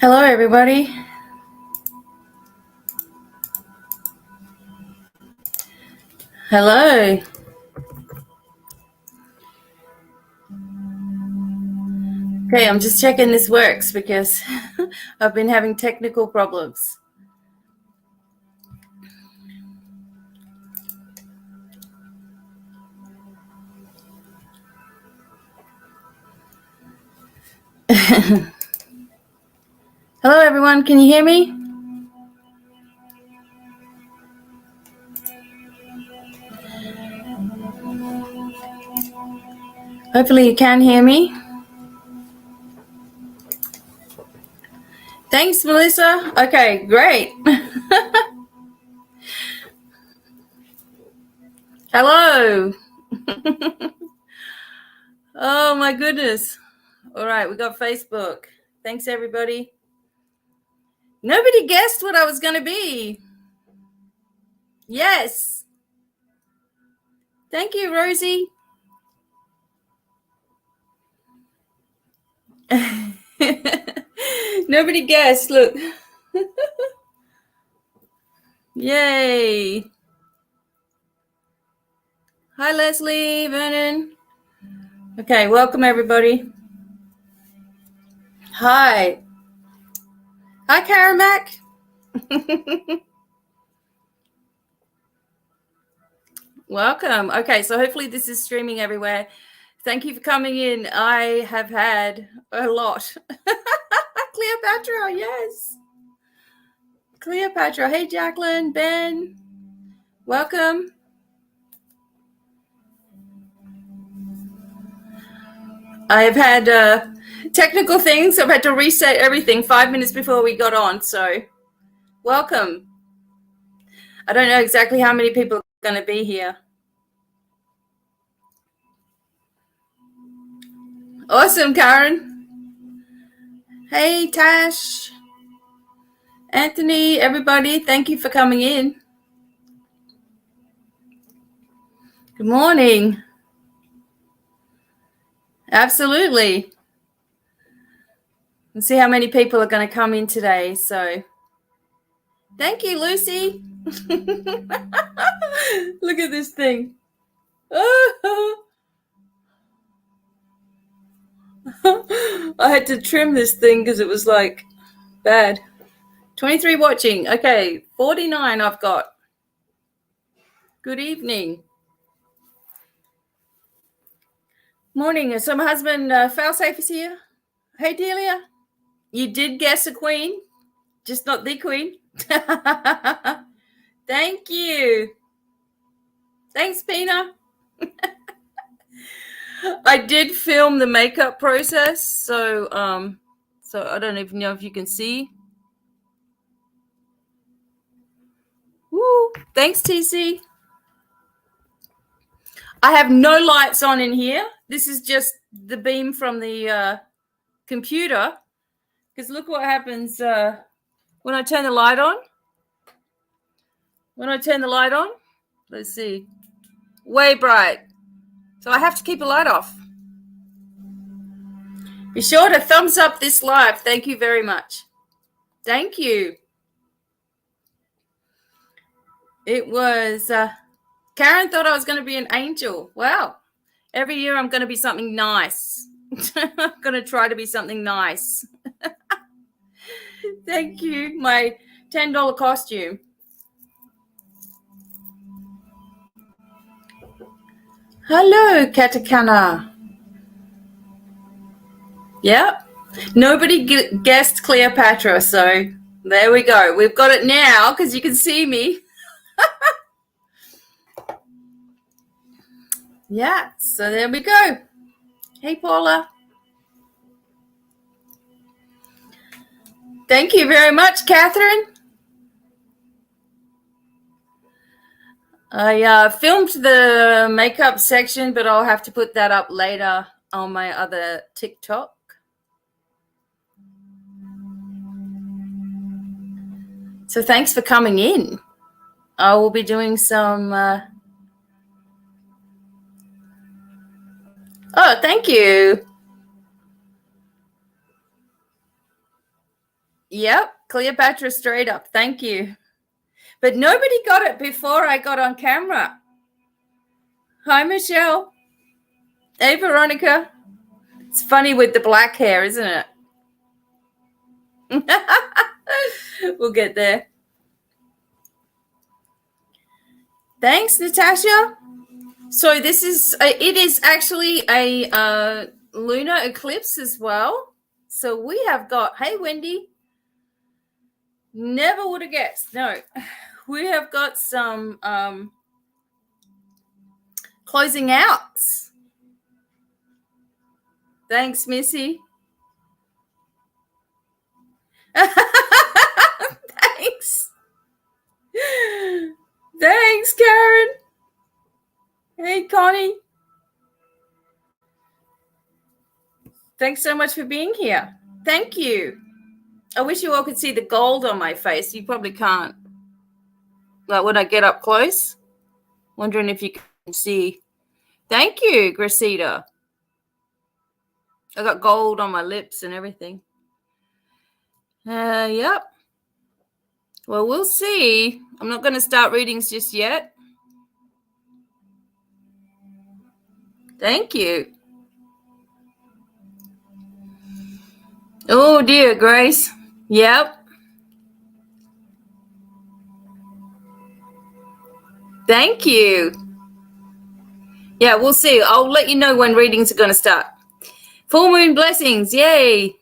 Hello, everybody. Hello. Okay, I'm just checking this works because I've been having technical problems. Hello, everyone. Can you hear me? Hopefully you can hear me. Thanks, Melissa. Okay, great. Hello. Oh, my goodness. All right, we got Facebook. Thanks, everybody. Nobody guessed what I was going to be. Yes. Thank you, Rosie. Nobody guessed. Look. Yay. Hi, Leslie, Vernon. Okay, welcome, everybody. Hi. Hi, Karamak. Welcome. Okay, so hopefully this is streaming everywhere. Thank you for coming in. I have had a lot. Cleopatra, yes. Cleopatra. Hey, Jacqueline, Ben. Welcome. I've had technical things. I've had to reset everything 5 minutes before we got on. So, welcome. I don't know exactly how many people are going to be here. Awesome, Karen. Hey, Tash. Anthony, everybody, thank you for coming in. Good morning. Absolutely. Let's see how many people are going to come in today. So, thank you, Lucy. Look at this thing. I had to trim this thing because it was like bad. 23 watching. Okay, 49 I've got. Good evening. Morning. So my husband, Failsafe, is here. Hey, Delia. You did guess a queen, just not the queen. Thank you. Thanks, Pina. I did film the makeup process, so I don't even know if you can see. Woo! Thanks, TC. I have no lights on in here. This is just the beam from the computer. Because look what happens when I turn the light on. When I turn the light on, let's see, way bright. So I have to keep the light off. Be sure to thumbs up this live. Thank you very much. Thank you. It was, Karen thought I was going to be an angel. Wow. Every year I'm going to be something nice. I'm going to try to be something nice. Thank you. My $10 costume. Hello, Katakana. Yep. Nobody guessed Cleopatra, so there we go. We've got it now because you can see me. Yeah, so there we go. Hey, Paula. Thank you very much, Catherine. I filmed the makeup section, but I'll have to put that up later on my other TikTok. So thanks for coming in. I will be doing some... Oh, thank you. Yep, Cleopatra straight up. Thank you. But nobody got it before I got on camera. Hi, Michelle. Hey, Veronica. It's funny with the black hair, isn't it? We'll get there. Thanks, Natasha. So this is, it is actually a lunar eclipse as well. So we have got, hey, Wendy. Never would have guessed. No, we have got some closing outs. Thanks, Missy. Thanks. Thanks, Karen. Hey, Connie. Thanks so much for being here. Thank you. I wish you all could see the gold on my face. You probably can't. Like when I get up close. Wondering if you can see. Thank you, Gracita. I got gold on my lips and everything. Yep. Well, we'll see. I'm not going to start readings just yet. Thank you. Oh, dear, Grace. Yep. Thank you. Yeah, we'll see. I'll let you know when readings are going to start. Full moon blessings. Yay.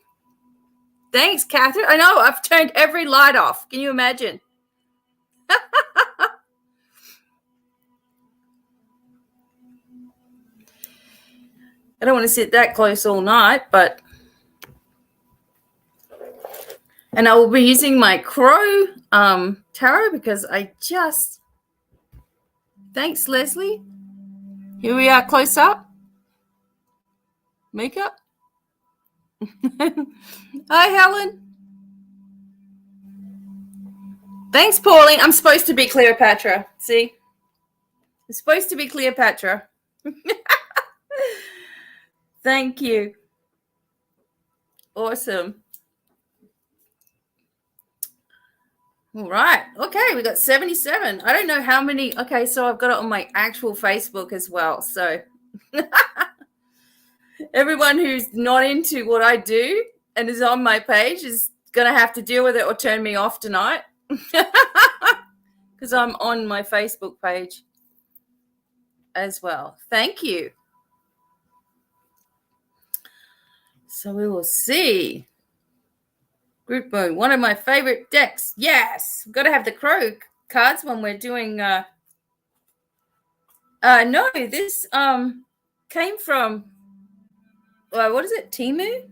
Thanks, Catherine. I know. I've turned every light off. Can you imagine? I don't want to sit that close all night, but... And I will be using my Crow tarot because I just... Thanks, Leslie. Here we are close up. Makeup. Hi, Helen. Thanks, Pauline. I'm supposed to be Cleopatra. See? I'm supposed to be Cleopatra. Thank you. Awesome. All right. Okay, we got 77. I don't know how many. Okay, so I've got it on my actual Facebook as well. So everyone who's not into what I do and is on my page is going to have to deal with it or turn me off tonight because I'm on my Facebook page as well. Thank you. So we will see. Group Moon, one of my favorite decks. Yes, we've got to have the Crow cards when we're doing. No, this came from. What is it? Temu.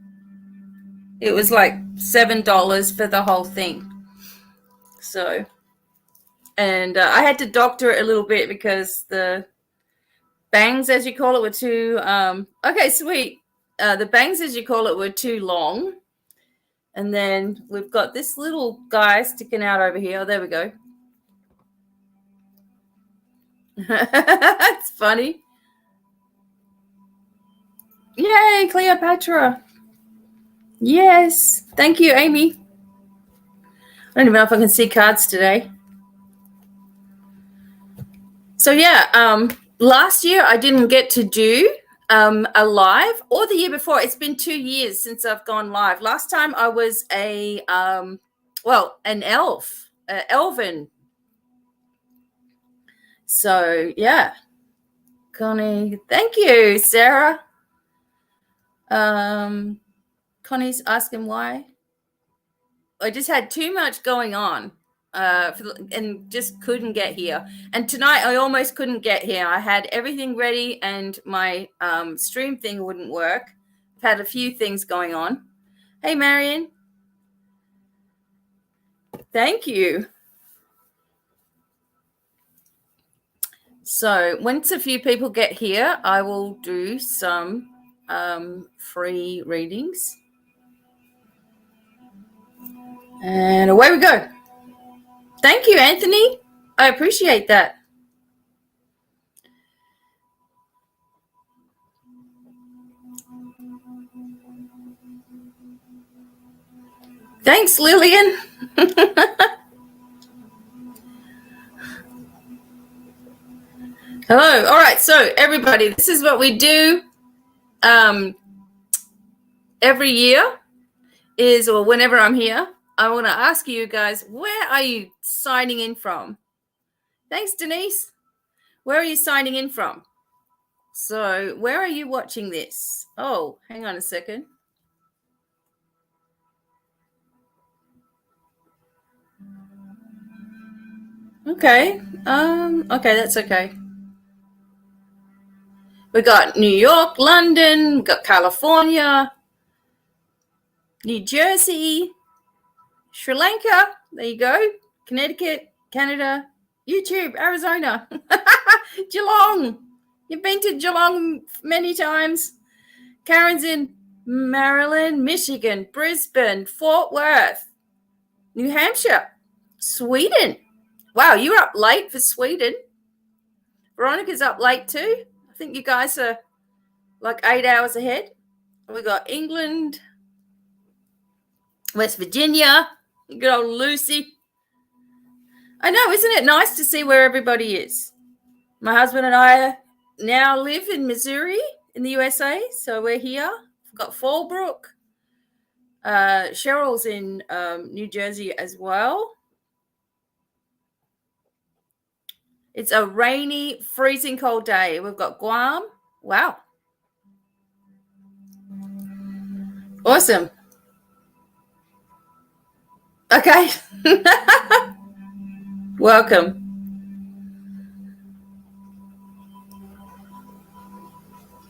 It was like $7 for the whole thing. So, and I had to doctor it a little bit because the bangs, as you call it, were too. Okay, sweet. The bangs, as you call it, were too long. And then we've got this little guy sticking out over here. Oh, there we go. It's funny. Yay, Cleopatra. Yes. Thank you, Amy. I don't even know if I can see cards today. So, yeah, last year I didn't get to do a live, or the year before. It's been 2 years since I've gone live. Last time I was an elf, elven. So, yeah. Connie, thank you, Sarah. Connie's asking why. I just had too much going on and just couldn't get here. And tonight I almost couldn't get here. I had everything ready and my stream thing wouldn't work. I've had a few things going on. Hey, Marion. Thank you. So once a few people get here, I will do some free readings. And away we go. Thank you, Anthony. I appreciate that. Thanks, Lillian. Hello. All right. So, everybody, this is what we do every year or whenever I'm here. I want to ask you guys, where are you signing in from? Thanks, Denise. Where are you signing in from? So, where are you watching this? Oh, hang on a second. Okay. Okay, that's okay. We got New York, London, we got California, New Jersey, Sri Lanka. There you go. Connecticut, Canada, YouTube, Arizona, Geelong. You've been to Geelong many times. Karen's in Maryland, Michigan, Brisbane, Fort Worth, New Hampshire, Sweden. Wow, you're up late for Sweden. Veronica's up late too. I think you guys are like 8 hours ahead. We got England, West Virginia, good old Lucy. I know, isn't it nice to see where everybody is? My husband and I now live in Missouri in the USA, so we're here. We've got Fallbrook. Cheryl's in New Jersey as well. It's a rainy, freezing cold day. We've got Guam. Wow. Awesome. Okay. Welcome.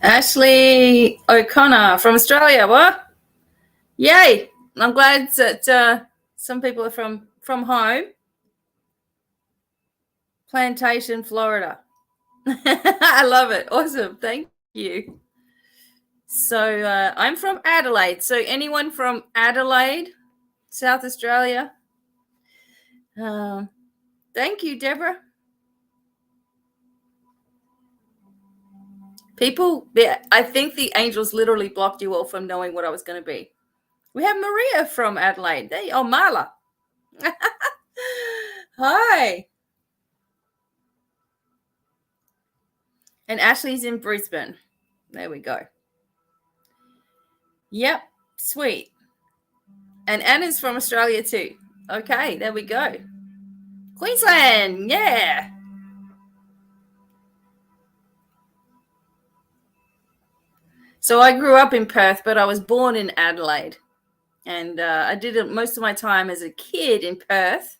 Ashley O'Connor from Australia. What? Yay. I'm glad that some people are from home. Plantation, Florida. I love it. Awesome. Thank you. So I'm from Adelaide. So anyone from Adelaide, South Australia? Thank you, Deborah. People, I think the angels literally blocked you all from knowing what I was going to be. We have Maria from Adelaide. Marla. Hi. And Ashley's in Brisbane. There we go. Yep, sweet. And Anna's from Australia too. Okay, there we go. Queensland, yeah. So I grew up in Perth, but I was born in Adelaide. And I did most of my time as a kid in Perth,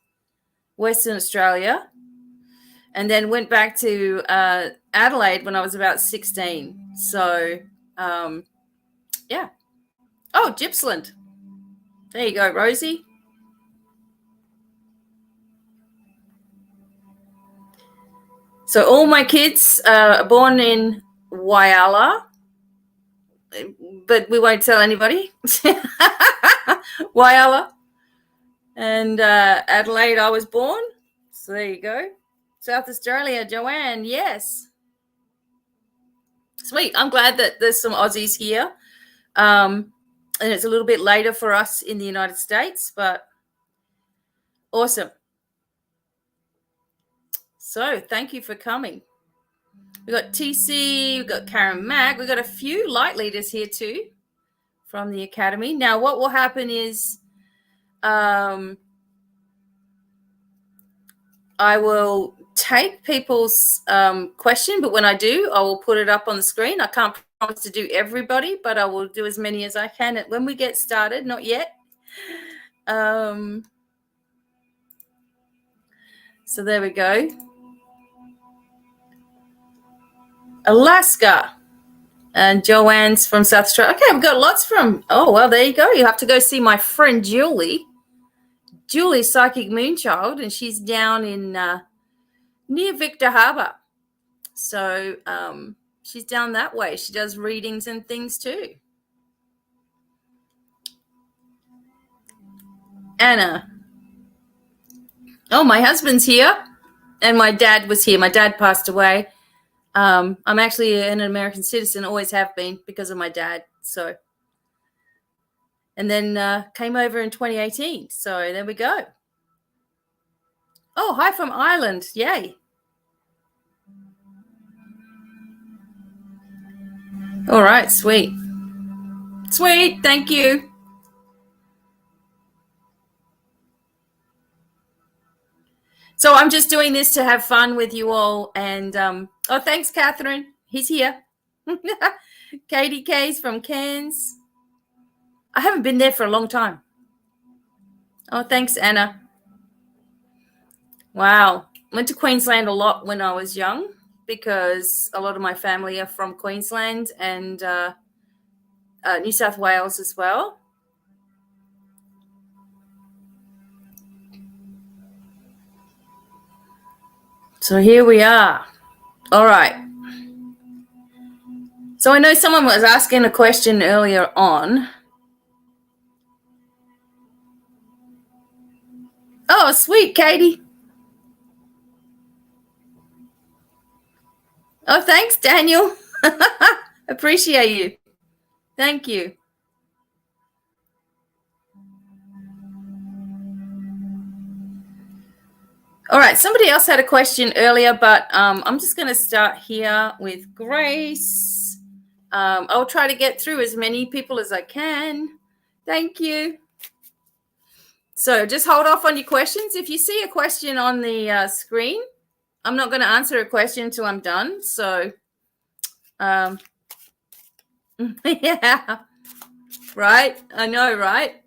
Western Australia. And then went back to Adelaide when I was about 16. So, yeah. Oh, Gippsland. There you go, Rosie. So all my kids are born in Whyalla, but we won't tell anybody. Whyalla. And Adelaide, I was born. So there you go. South Australia, Joanne, yes. Sweet. I'm glad that there's some Aussies here. And it's a little bit later for us in the United States, but awesome. So thank you for coming. We've got TC, we've got Karen Mack, we've got a few light leaders here too from the Academy. Now, what will happen is I will take people's question, but when I do, I will put it up on the screen. I can't promise to do everybody, but I will do as many as I can when we get started. Not yet. So there we go. Alaska. And Joanne's from South Australia. Okay, I've got lots from. Oh, well, there you go. You have to go see my friend Julie. Julie's Psychic Moonchild, and she's down in near Victor Harbor. So she's down that way. She does readings and things too. Anna. Oh, my husband's here, and my dad was here. My dad passed away. I'm actually an American citizen, always have been because of my dad. So and then came over in 2018. So there we go. Oh, hi from Ireland. Yay. All right, sweet. Sweet, thank you. So I'm just doing this to have fun with you all. And oh, thanks, Catherine. He's here. Katie K's from Cairns. I haven't been there for a long time. Oh, thanks, Anna. Wow. Went to Queensland a lot when I was young because a lot of my family are from Queensland and New South Wales as well. So here we are. All right. So I know someone was asking a question earlier on. Oh, sweet, Katie. Oh, thanks, Daniel. Appreciate you. Thank you. All right, somebody else had a question earlier, but I'm just going to start here with Grace. I'll try to get through as many people as I can. Thank you. So just hold off on your questions. If you see a question on the screen, I'm not going to answer a question until I'm done. So, yeah, right. I know, right?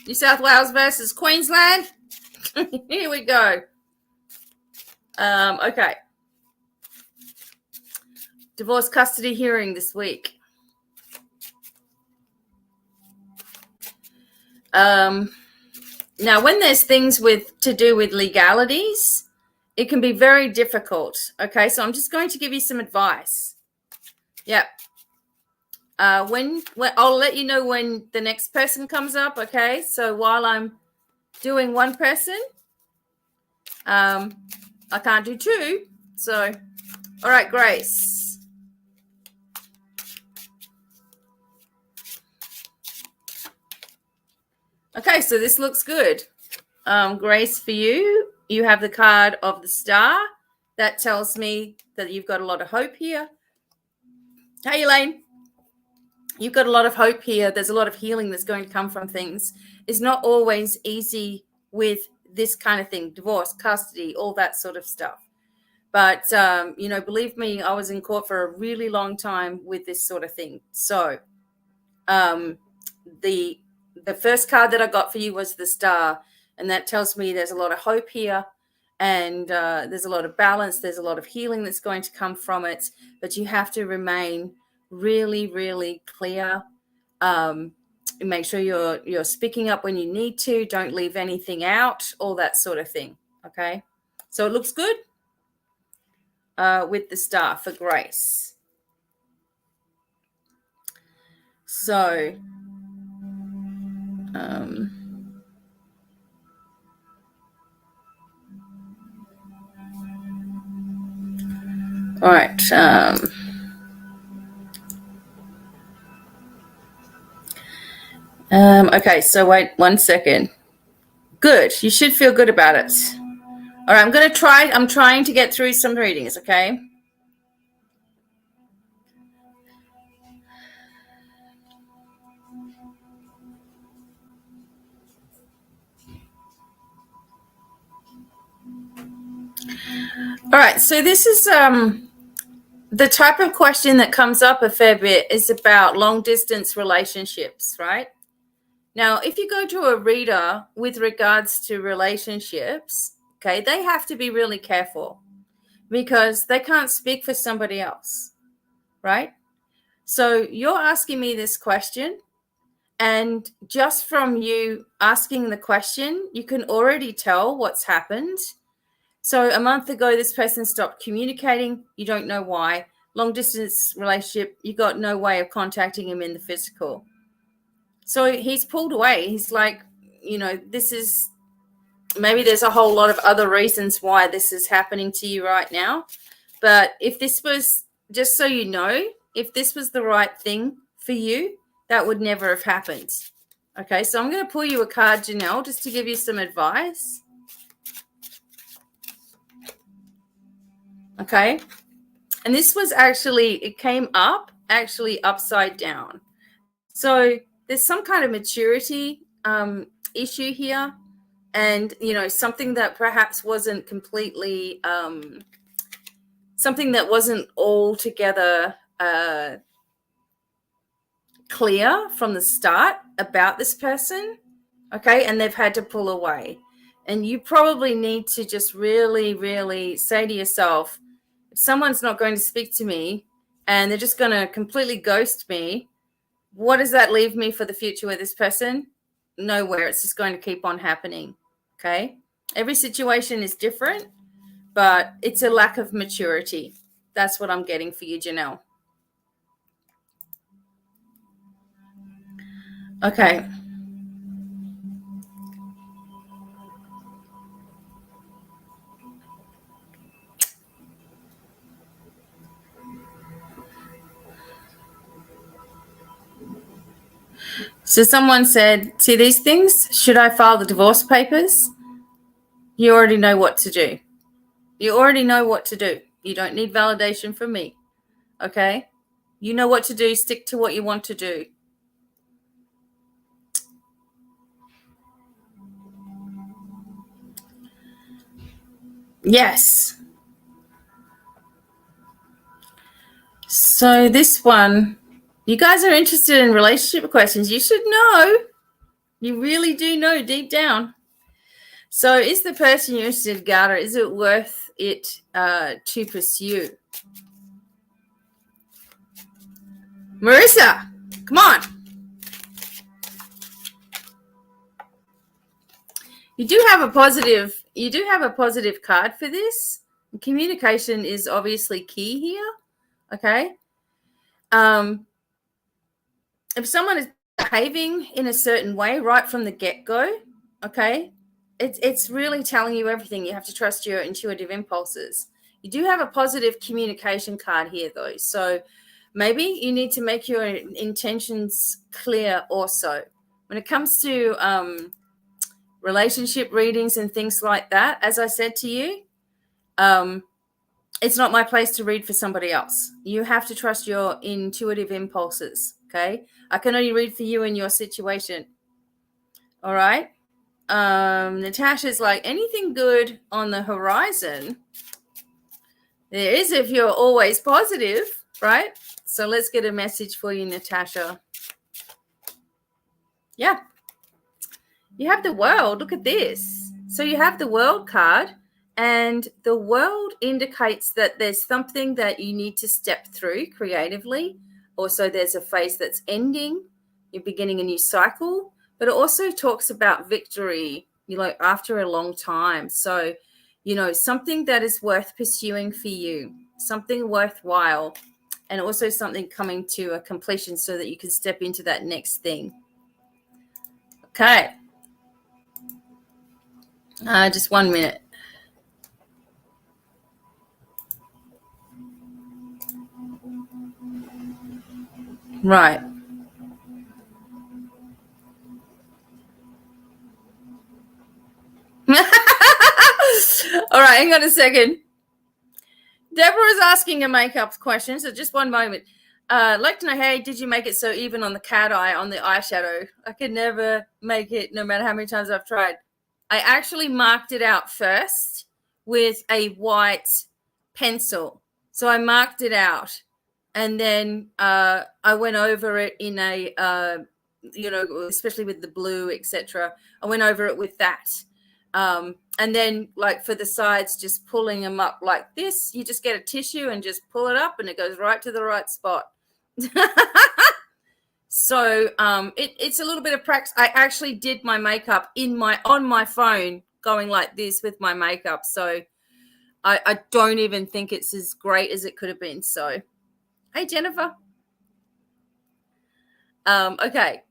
New South Wales versus Queensland. Here we go. Okay. Divorce custody hearing this week. Now, when there's things to do with legalities, it can be very difficult. Okay, so I'm just going to give you some advice. Yeah. When I'll let you know when the next person comes up. Okay, so while I'm doing one person, I can't do two. So, all right, Grace. Okay, so this looks good. Grace, for you, you have the card of the star. That tells me that you've got a lot of hope here. Hey, Elaine. You've got a lot of hope here. There's a lot of healing that's going to come from things. It's not always easy with this kind of thing, divorce, custody, all that sort of stuff. But, believe me, I was in court for a really long time with this sort of thing. So the first card that I got for you was the star. And that tells me there's a lot of hope here. And there's a lot of balance. There's a lot of healing that's going to come from it. But you have to remain really, really clear. Make sure you're speaking up when you need to. Don't leave anything out, all that sort of thing. Okay. So it looks good with the star for Grace. So all right. Okay, so wait 1 second. Good. You should feel good about it. All right, I'm trying to get through some readings, okay? All right, so this is the type of question that comes up a fair bit is about long distance relationships, right? Now, if you go to a reader with regards to relationships, okay, they have to be really careful because they can't speak for somebody else, right? So you're asking me this question, and just from you asking the question, you can already tell what's happened. So a month ago, this person stopped communicating. You don't know why. Long distance relationship, you got no way of contacting him in the physical. So he's pulled away. He's like, this is, maybe there's a whole lot of other reasons why this is happening to you right now. But if this was, just so you know, if this was the right thing for you, that would never have happened. Okay, so I'm going to pull you a card, Janelle, just to give you some advice. Okay. And this was actually, it came up actually upside down. So there's some kind of maturity issue here. And, you know, something that perhaps wasn't completely, something that wasn't altogether clear from the start about this person. Okay. And they've had to pull away. And you probably need to just really, really say to yourself, if someone's not going to speak to me and they're just going to completely ghost me, what does that leave me for the future with this person? Nowhere. It's just going to keep on happening. Okay. Every situation is different, but it's a lack of maturity. That's what I'm getting for you, Janelle. Okay. So someone said, see these things? Should I file the divorce papers? You already know what to do. You already know what to do. You don't need validation from me. Okay? You know what to do. Stick to what you want to do. Yes. So this one, you guys are interested in relationship questions. You should know. You really do know deep down. So is the person you're interested in, Garter, is it worth it to pursue? Marissa, come on. You do have a positive card for this. Communication is obviously key here. Okay. If someone is behaving in a certain way right from the get-go, okay, it's really telling you everything. You have to trust your intuitive impulses. You do have a positive communication card here, though. So maybe you need to make your intentions clear also. When it comes to relationship readings and things like that, as I said to you, it's not my place to read for somebody else. You have to trust your intuitive impulses, okay? I can only read for you in your situation. All right? Natasha's like, anything good on the horizon? There is if you're always positive, right? So let's get a message for you, Natasha. Yeah. You have the world. Look at this. So you have the world card, and the world indicates that there's something that you need to step through creatively. Also, there's a phase that's ending. You're beginning a new cycle, but it also talks about victory, you know, after a long time. So, you know, something that is worth pursuing for you, something worthwhile, and also something coming to a completion so that you can step into that next thing. Okay. Just 1 minute. Right. All right, hang on a second. Deborah is asking a makeup question, so just 1 moment. I'd like to know, hey, did you make it so even on the cat eye, on the eyeshadow? I could never make it, no matter how many times I've tried. I actually marked it out first with a white pencil. So I marked it out, and then I went over it in a, you know, especially with the blue, etc. I went over it with that. And then, like, for the sides, just pulling them up like this, you just get a tissue and just pull it up and it goes right to the right spot. So it's a little bit of practice. I actually did my makeup on my phone going like this with my makeup. So I don't even think it's as great as it could have been. So, hey, Jennifer. Okay.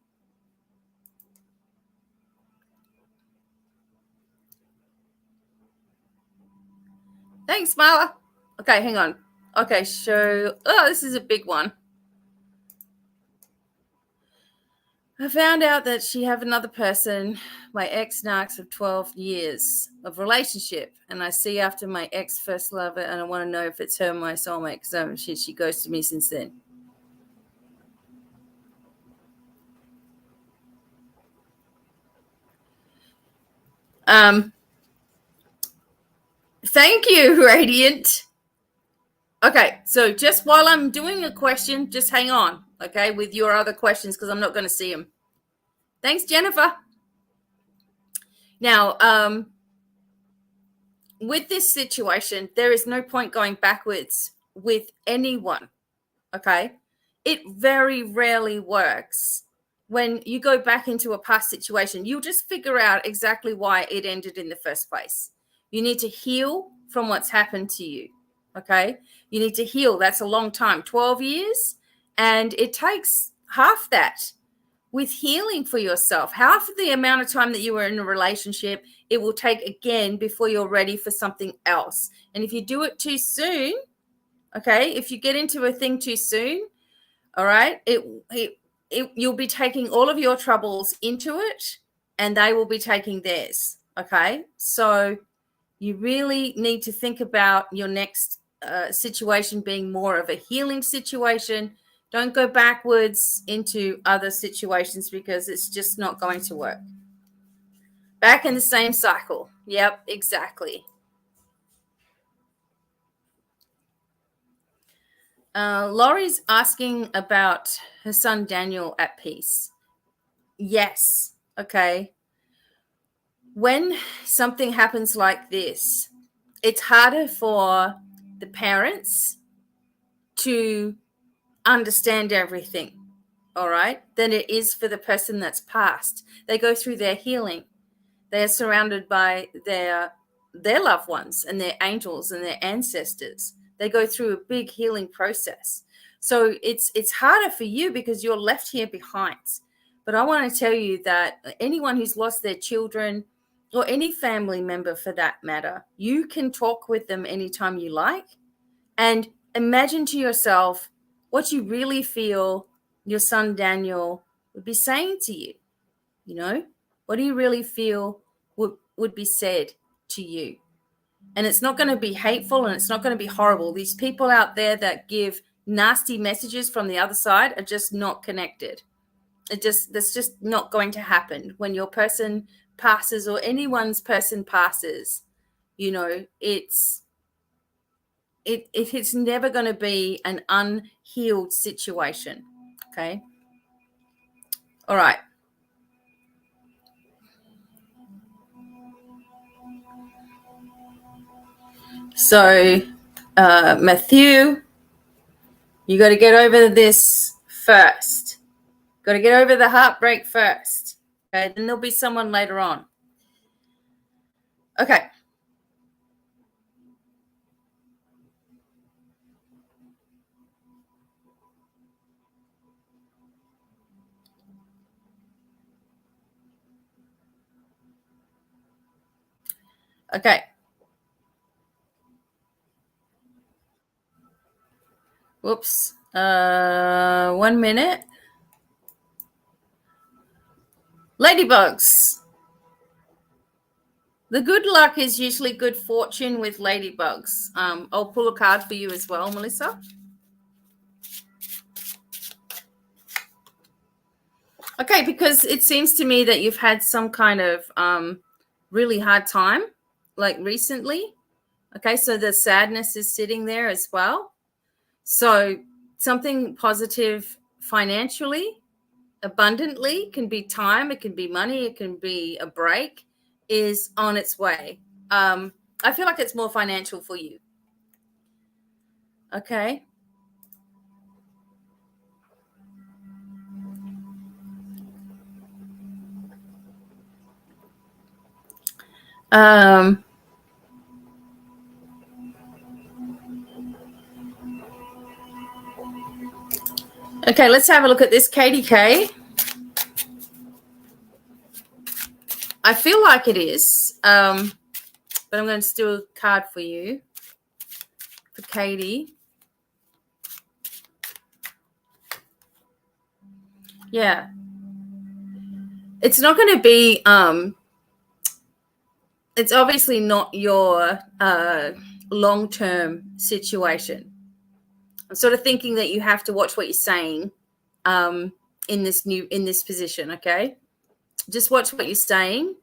Thanks, Marla. Okay, hang on. Okay, so, oh, this is a big one. I found out that she have another person, my ex-narcs of 12 years of relationship. And I see after my ex first lover, and I want to know if it's her, my soulmate, because she ghosted me since then. Thank you, Radiant. Okay, so just while I'm doing a question, just hang on, okay, with your other questions, because I'm not going to see them. Thanks, Jennifer. Now, with this situation, there is no point going backwards with anyone, okay? It very rarely works. When you go back into a past situation, you'll just figure out exactly why it ended in the first place. You need to heal from what's happened to you, okay? You need to heal. That's a long time, 12 years, and it takes half that with healing for yourself. Half of the amount of time that you were in a relationship, it will take again before you're ready for something else. And if you do it too soon, okay, if you get into a thing too soon, all right, you'll be taking all of your troubles into it, and they will be taking theirs. Okay, so you really need to think about your next situation being more of a healing situation. Don't go backwards into other situations because it's just not going to work. Back in the same cycle. Yep, exactly. Laurie's asking about her son Daniel at peace. Yes. Okay. When something happens like this, it's harder for the parents to understand everything, all right, than it is for the person that's passed. They go through their healing. They are surrounded by their loved ones and their angels and their ancestors. They go through a big healing process. So it's harder for you because you're left here behind. But I want to tell you that anyone who's lost their children, or any family member for that matter, you can talk with them anytime you like, and imagine to yourself what you really feel your son Daniel would be saying to you. You know, what do you really feel would be said to you? And it's not going to be hateful, and it's not going to be horrible. These people out there that give nasty messages from the other side are just not connected. That's just not going to happen when your person passes, or anyone's person passes. You know, it's never going to be an unhealed situation. Okay. All right. So, Matthew, you got to get over this first. Got to get over the heartbreak first. Okay. Then there'll be someone later on. Okay. Okay. Whoops. 1 minute. Ladybugs. The good luck is usually good fortune with ladybugs. I'll pull a card for you as well, Melissa. Okay, because it seems to me that you've had some kind of really hard time, like recently. Okay, so the sadness is sitting there as well. So something positive financially, abundantly, can be time, it can be money, it can be a break, is on its way. I feel like it's more financial for you. Okay. Okay, let's have a look at this, Katie K. I feel like it is, but I'm going to do a card for you, for Katie. Yeah. it's not going to be, it's obviously not your long-term situation. I'm sort of thinking that you have to watch what you're saying in this position, okay? Just watch what you're saying.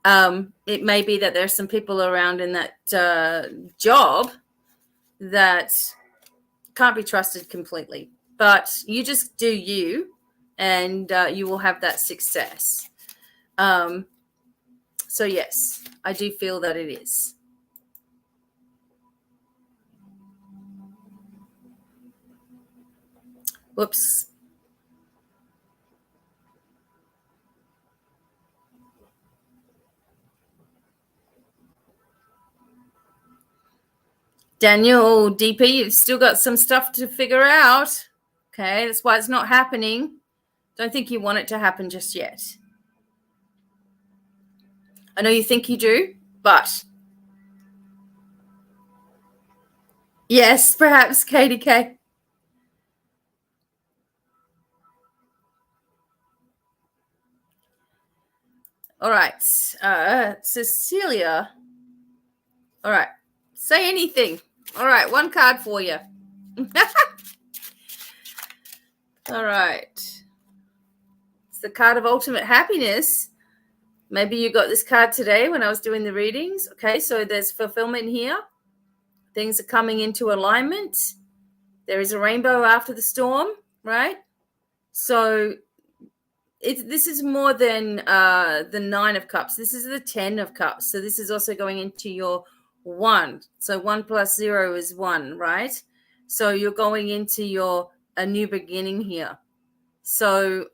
It may be that there's some people around in that job that can't be trusted completely, but you just do you, and you will have that success. So yes, I do feel that it is. Whoops. Daniel, DP, you've still got some stuff to figure out. Okay, that's why it's not happening. Don't think you want it to happen just yet. I know you think you do, but yes, perhaps, Katie K. All right, Cecilia. All right, say anything. All right, one card for you. All right. It's the card of ultimate happiness. Maybe you got this card today when I was doing the readings. Okay, so there's fulfillment here. Things are coming into alignment. There is a rainbow after the storm, right? So this is more than the 9 of cups. This is the 10 of cups. So this is also going into your 1. So 1 plus 0 is 1, right? So you're going into a new beginning here. So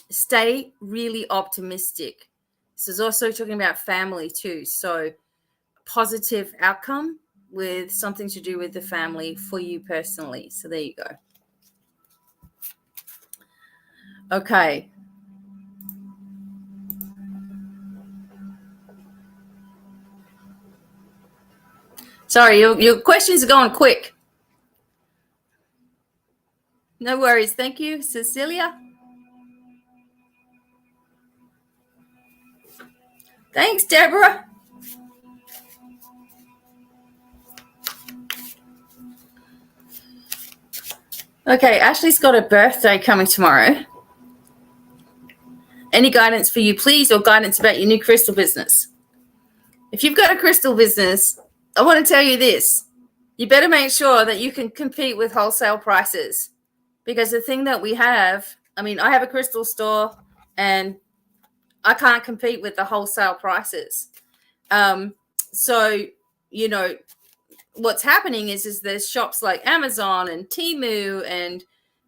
stay really optimistic. This is also talking about family too. So positive outcome with something to do with the family for you personally. So there you go. Okay. Sorry, your questions are going quick. No worries. Thank you, Cecilia. Thanks, Deborah. Okay, Ashley's got a birthday coming tomorrow. Any guidance for you, please, or guidance about your new crystal business? If you've got a crystal business, I want to tell you this. You better make sure that you can compete with wholesale prices, because the thing that we have, I have a crystal store and I can't compete with the wholesale prices. So, what's happening is there's shops like Amazon and Temu and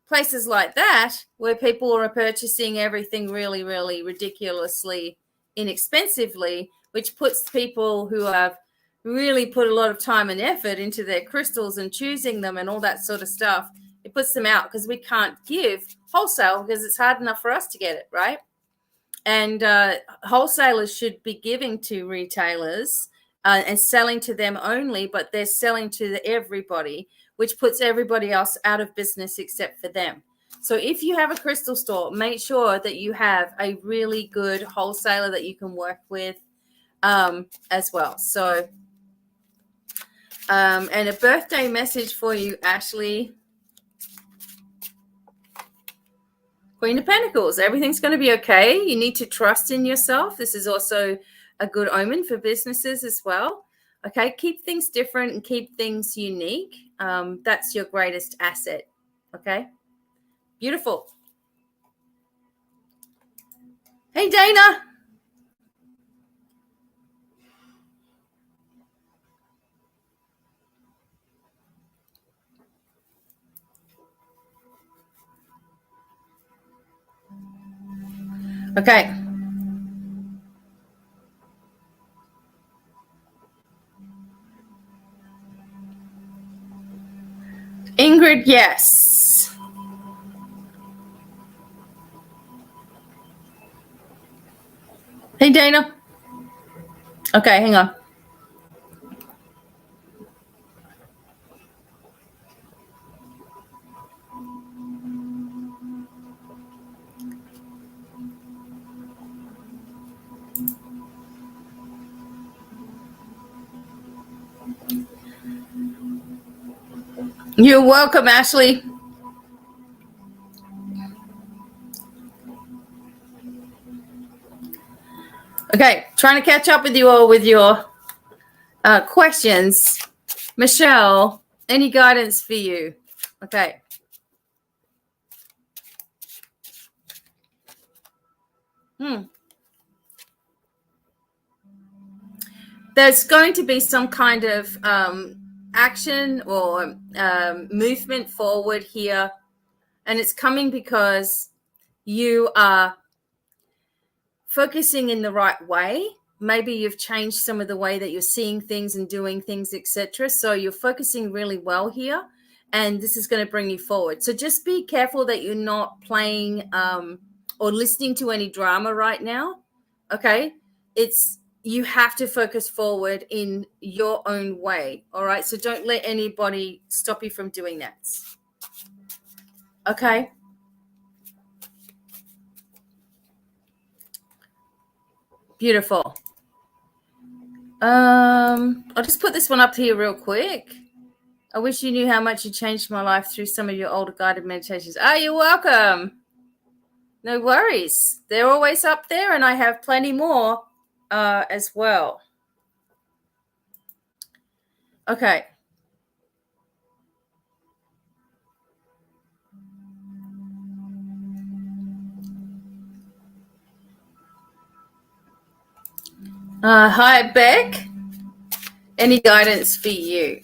places like that where people are purchasing everything really, really ridiculously inexpensively, which puts people who have really put a lot of time and effort into their crystals and choosing them and all that sort of stuff. It puts them out because we can't give wholesale because it's hard enough for us to get it, right? And wholesalers should be giving to retailers and selling to them only, but they're selling to everybody, which puts everybody else out of business except for them. So if you have a crystal store, make sure that you have a really good wholesaler that you can work with as well. So, and a birthday message for you, Ashley. Queen of Pentacles, everything's going to be okay. You need to trust in yourself. This is also a good omen for businesses as well. Okay, keep things different and keep things unique. That's your greatest asset. Okay, beautiful. Hey, Dana. Okay. Ingrid, yes. Hey, Dana. Okay, hang on. You're welcome, Ashley. Okay, trying to catch up with you all with your questions. Michelle, any guidance for you? Okay. There's going to be some kind of action or movement forward here. And it's coming because you are focusing in the right way. Maybe you've changed some of the way that you're seeing things and doing things, etc. So you're focusing really well here, and this is going to bring you forward. So just be careful that you're not playing or listening to any drama right now. Okay, you have to focus forward in your own way. All right, so don't let anybody stop you from doing that. Okay. Beautiful. I'll just put this one up here real quick. I wish you knew how much you changed my life through some of your older guided meditations. Oh, you're welcome. No worries. They're always up there, and I have plenty more as well. Okay. Hi, Beck. Any guidance for you?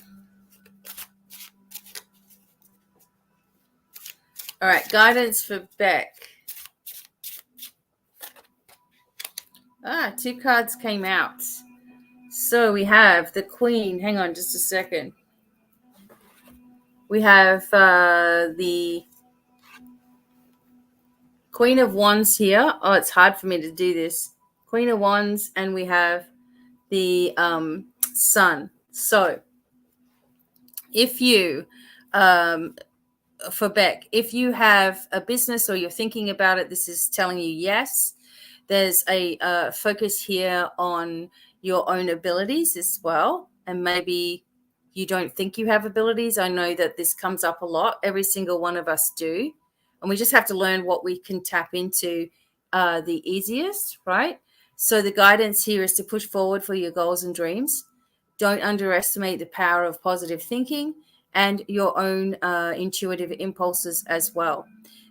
All right, guidance for Beck. Two cards came out. So we have the Queen. Hang on just a second. We have the Queen of Wands here. Oh, it's hard for me to do this. Queen of Wands, and we have the Sun. So if you for Beck, if you have a business or you're thinking about it, this is telling you yes. There's a focus here on your own abilities as well, and maybe you don't think you have abilities. I know that this comes up a lot. Every single one of us do, and we just have to learn what we can tap into the easiest, right? So the guidance here is to push forward for your goals and dreams. Don't underestimate the power of positive thinking and your own intuitive impulses as well.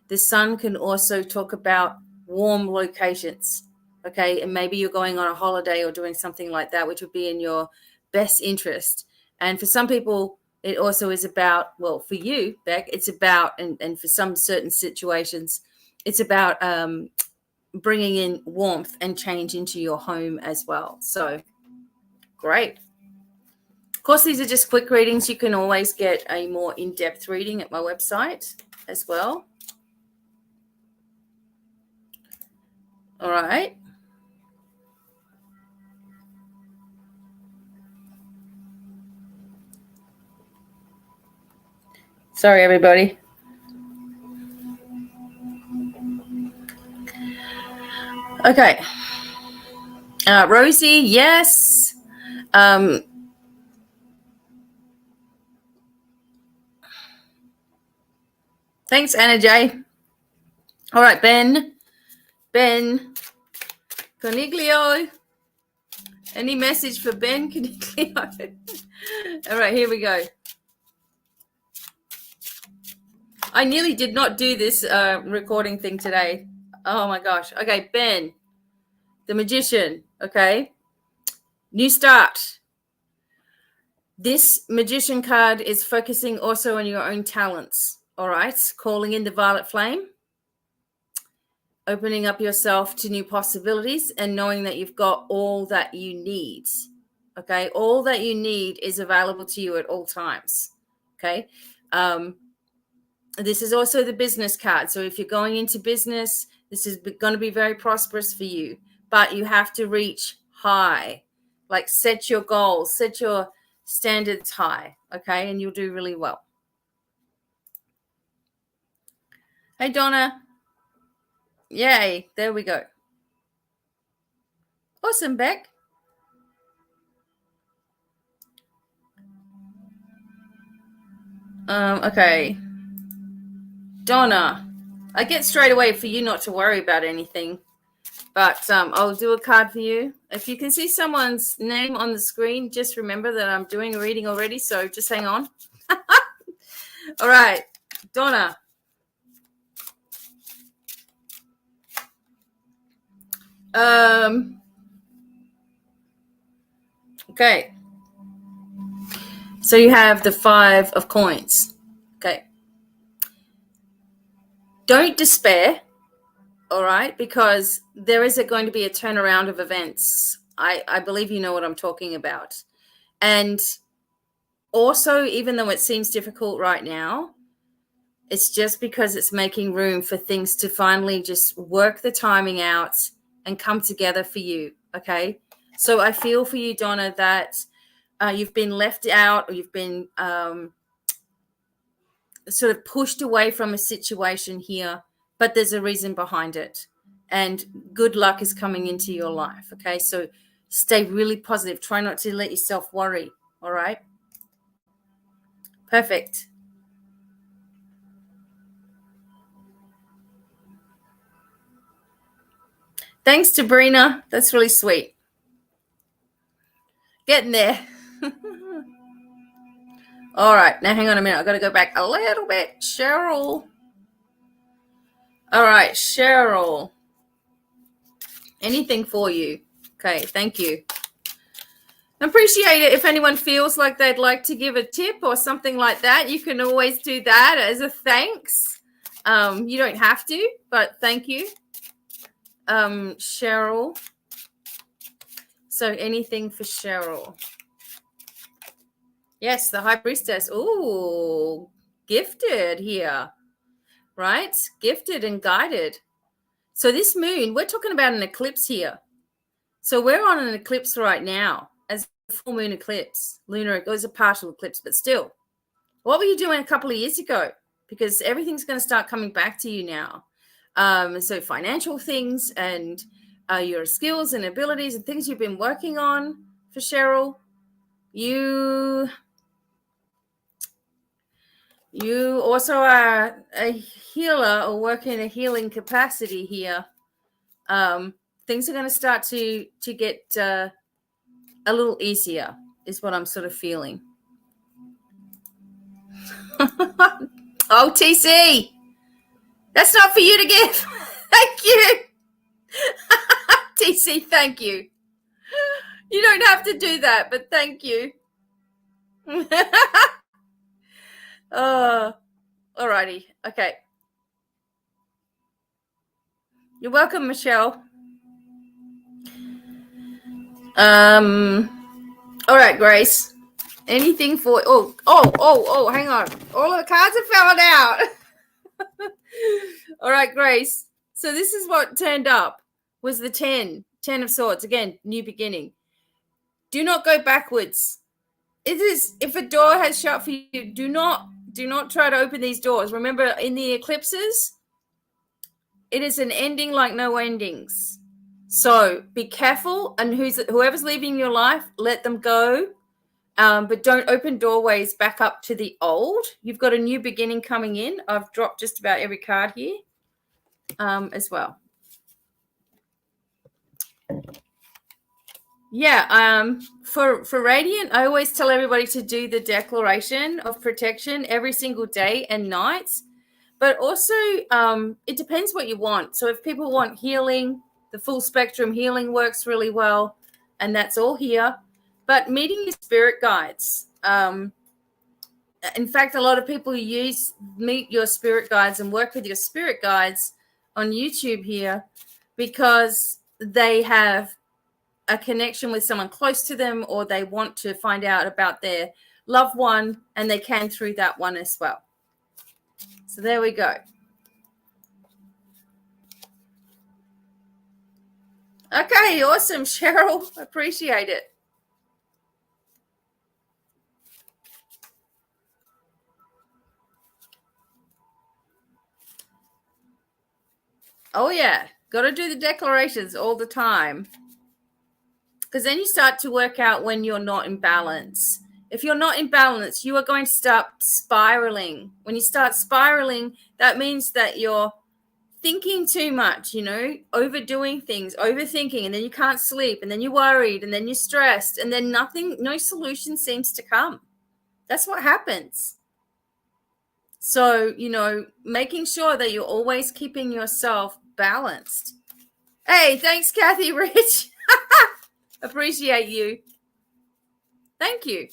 The Sun can also talk about warm locations, okay? And maybe you're going on a holiday or doing something like that, which would be in your best interest. And for some people, it also is about, well, for you, Beck, it's about, and for some certain situations, it's about bringing in warmth and change into your home as well. So great. Of course, these are just quick readings. You can always get a more in-depth reading at my website as well. All right. Sorry, everybody. Okay. Rosie, yes. Thanks, Anna J. All right, Ben Coniglio. Any message for Ben Coniglio? All right, here we go. I nearly did not do this recording thing today. Oh my gosh. Okay, Ben, the Magician. Okay. New start. This Magician card is focusing also on your own talents. All right. Calling in the violet flame. Opening up yourself to new possibilities and knowing that you've got all that you need. Okay. All that you need is available to you at all times. Okay. This is also the business card. So if you're going into business, this is going to be very prosperous for you, but you have to reach high, like set your goals, set your standards high. Okay. And you'll do really well. Hey, Donna. Yay. There we go. Awesome, Beck. Okay. Donna, I get straight away for you not to worry about anything, but I'll do a card for you. If you can see someone's name on the screen, just remember that I'm doing a reading already, so just hang on. All right, Donna. Okay. So you have the 5 of coins. Okay. Don't despair, all right, because there is going to be a turnaround of events. I believe you know what I'm talking about. And also, even though it seems difficult right now, it's just because it's making room for things to finally just work the timing out and come together for you, okay? So I feel for you, Donna, that you've been left out, or you've been sort of pushed away from a situation here, but there's a reason behind it. And good luck is coming into your life, okay? So stay really positive. Try not to let yourself worry, all right? Perfect. Thanks to Brina. That's really sweet. Getting there. All right. Now, hang on a minute. I've got to go back a little bit. Cheryl. All right. Cheryl. Anything for you. Okay. Thank you. Appreciate it. If anyone feels like they'd like to give a tip or something like that, you can always do that as a thanks. You don't have to, but thank you. Cheryl. So anything for Cheryl. Yes, the High Priestess. Ooh, gifted here, right? Gifted and guided. So this moon, we're talking about an eclipse here. So we're on an eclipse right now, as a full moon eclipse. Lunar, it was a partial eclipse, but still. What were you doing a couple of years ago? Because everything's going to start coming back to you now. So financial things and your skills and abilities and things you've been working on for Cheryl, you also are a healer or work in a healing capacity here. Things are going to start to get a little easier is what I'm sort of feeling. Oh, TC, that's not for you to give. Thank you. TC, thank you. You don't have to do that, but thank you. Alrighty. Okay. You're welcome, Michelle. All right, Grace. Anything for hang on. All of the cards are falling out. All right, Grace. So this is what turned up was the 10 of swords. Again, new beginning. Do not go backwards. It is, if a door has shut for you, do not try to open these doors. Remember, in the eclipses, it is an ending like no endings. So be careful, and whoever's leaving your life, let them go. But don't open doorways back up to the old. You've got a new beginning coming in. I've dropped just about every card here as well. Yeah, for Radiant, I always tell everybody to do the declaration of protection every single day and night. But also, it depends what you want. So if people want healing, the full spectrum healing works really well, and that's all here. But meeting your spirit guides. In fact, a lot of people meet your spirit guides and work with your spirit guides on YouTube here because they have a connection with someone close to them, or they want to find out about their loved one, and they can through that one as well. So there we go. Okay, awesome, Cheryl. Appreciate it. Oh, yeah. Got to do the declarations all the time. Because then you start to work out when you're not in balance. If you're not in balance, you are going to start spiraling. When you start spiraling, that means that you're thinking too much, overdoing things, overthinking, and then you can't sleep, and then you're worried, and then you're stressed, and then no solution seems to come. That's what happens. So, making sure that you're always keeping yourself balanced. Hey, thanks, Kathy Rich. Appreciate you. Thank you.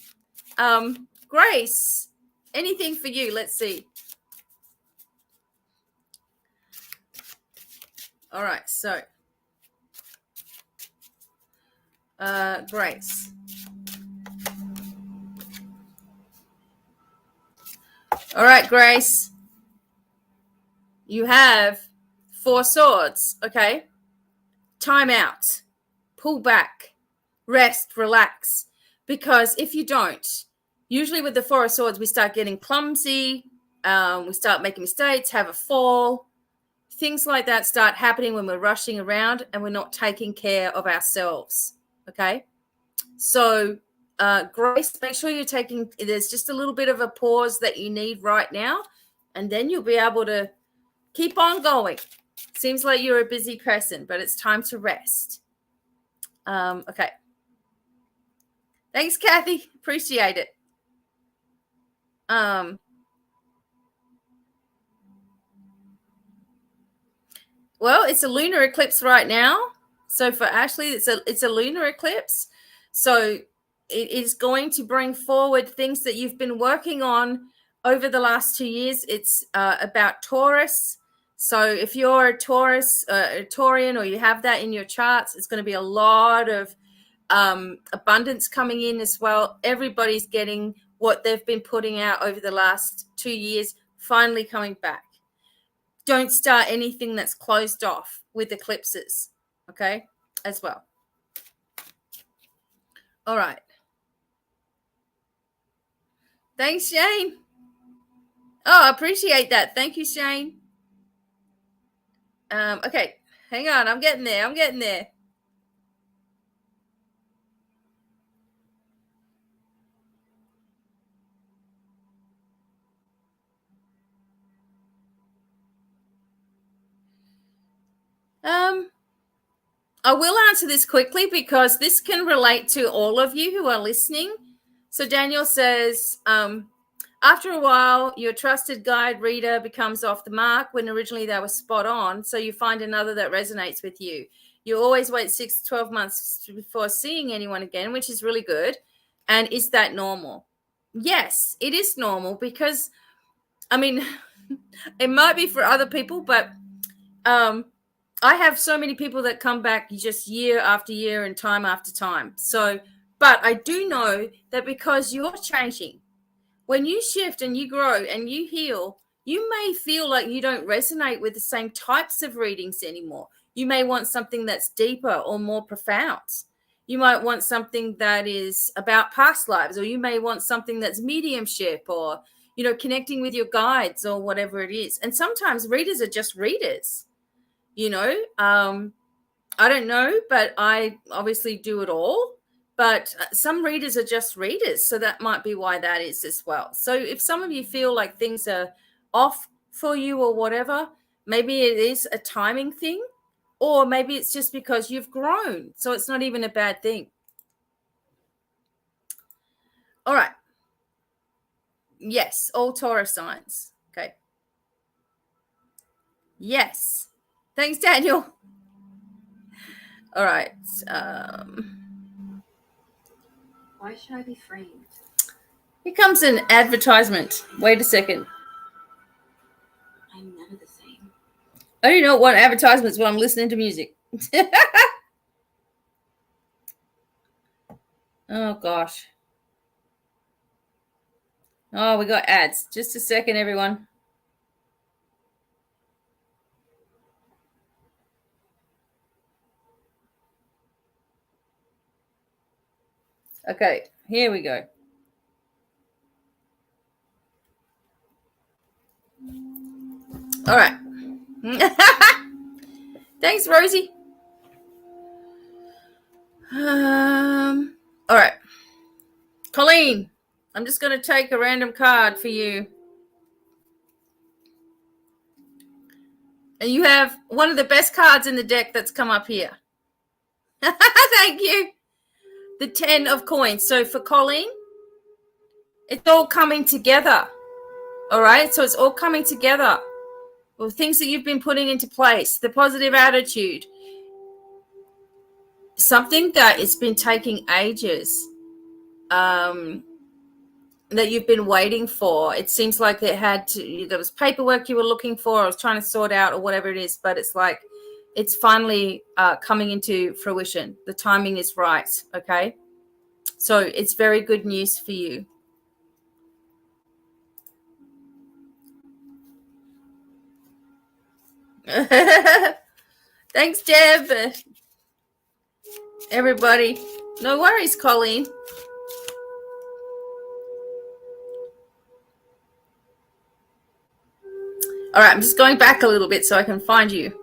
Grace, anything for you? Let's see. All right, so Grace. All right, Grace. You have 4 swords, okay? Time out. Pull back. Rest, relax. Because if you don't, usually with the 4 of swords, we start getting clumsy. We start making mistakes, have a fall. Things like that start happening when we're rushing around and we're not taking care of ourselves, okay? So, Grace, make sure you're there's just a little bit of a pause that you need right now, and then you'll be able to keep on going. Seems like you're a busy person, but it's time to rest. Okay. Thanks, Kathy. Appreciate it. Well, it's a lunar eclipse right now. So for Ashley, it's a lunar eclipse. So it is going to bring forward things that you've been working on over the last 2 years. It's about Taurus. So if you're a Taurus, a Taurian, or you have that in your charts, it's going to be a lot of abundance coming in as well. Everybody's getting what they've been putting out over the last 2 years, finally coming back. Don't start anything that's closed off with eclipses, okay, as well. All right. Thanks, Shane. Oh, I appreciate that. Thank you, Shane. Okay, hang on. I'm getting there. I will answer this quickly because this can relate to all of you who are listening. So Daniel says, after a while, your trusted guide reader becomes off the mark when originally they were spot on. So you find another that resonates with you. You always wait 6 to 12 months before seeing anyone again, which is really good. And is that normal? Yes, it is normal because, I mean, it might be for other people, but I have so many people that come back just year after year and time after time. So, but I do know that because you're changing, when you shift and you grow and you heal, you may feel like you don't resonate with the same types of readings anymore. You may want something that's deeper or more profound. You might want something that is about past lives, or you may want something that's mediumship, or, connecting with your guides or whatever it is. And sometimes readers are just readers. I don't know, but I obviously do it all. But some readers are just readers, so that might be why that is as well. So if some of you feel like things are off for you or whatever, maybe it is a timing thing, or maybe it's just because you've grown. So it's not even a bad thing. All right. Yes, all Taurus signs. Okay. Yes. Thanks, Daniel. All right. Why should I be framed? Here comes an advertisement. Wait a second. I'm never the same. I do not want advertisements when I'm listening to music. Oh, gosh. Oh, we got ads. Just a second, everyone. Okay, here we go. All right. Thanks, Rosie. All right. Colleen, I'm just going to take a random card for you. And you have one of the best cards in the deck that's come up here. Thank you. The 10 of coins. So for Colleen, it's all coming together. All right. So it's all coming together. Well, things that you've been putting into place, the positive attitude, something that it's been taking ages, that you've been waiting for. It seems like there was paperwork you were looking for, or was trying to sort out, or whatever it is, but it's like it's finally coming into fruition. The timing is right. Okay. So it's very good news for you. Thanks, Deb. Everybody. No worries, Colleen. All right, I'm just going back a little bit so I can find you.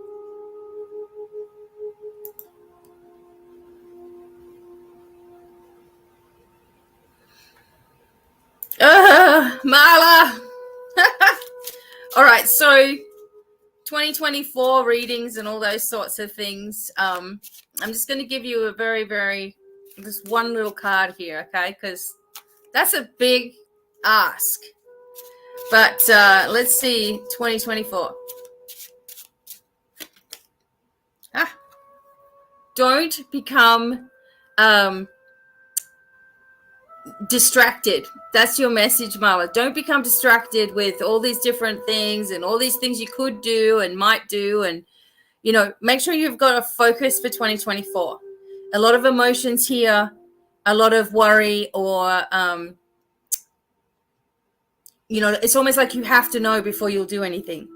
Marla. All right, so 2024 readings and all those sorts of things. I'm just going to give you a just one little card here, okay? Because that's a big ask. But let's see, 2024. Don't become distracted. That's your message, Marla. Don't become distracted with all these different things and all these things you could do and might do. And, make sure you've got a focus for 2024. A lot of emotions here, a lot of worry, or, it's almost like you have to know before you'll do anything.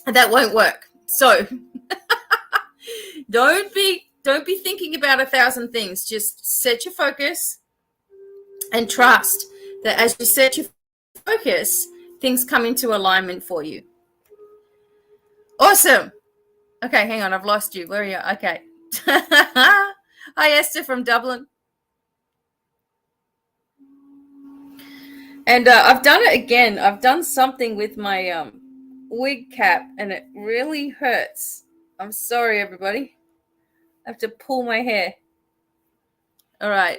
And that won't work. So don't be thinking about 1,000 things. Just set your focus and trust that as you set your focus, things come into alignment for you. Awesome. Okay, hang on. I've lost you. Where are you? Okay. Hi, Esther from Dublin. And I've done it again. I've done something with my wig cap, and it really hurts. I'm sorry, everybody. I have to pull my hair. All right.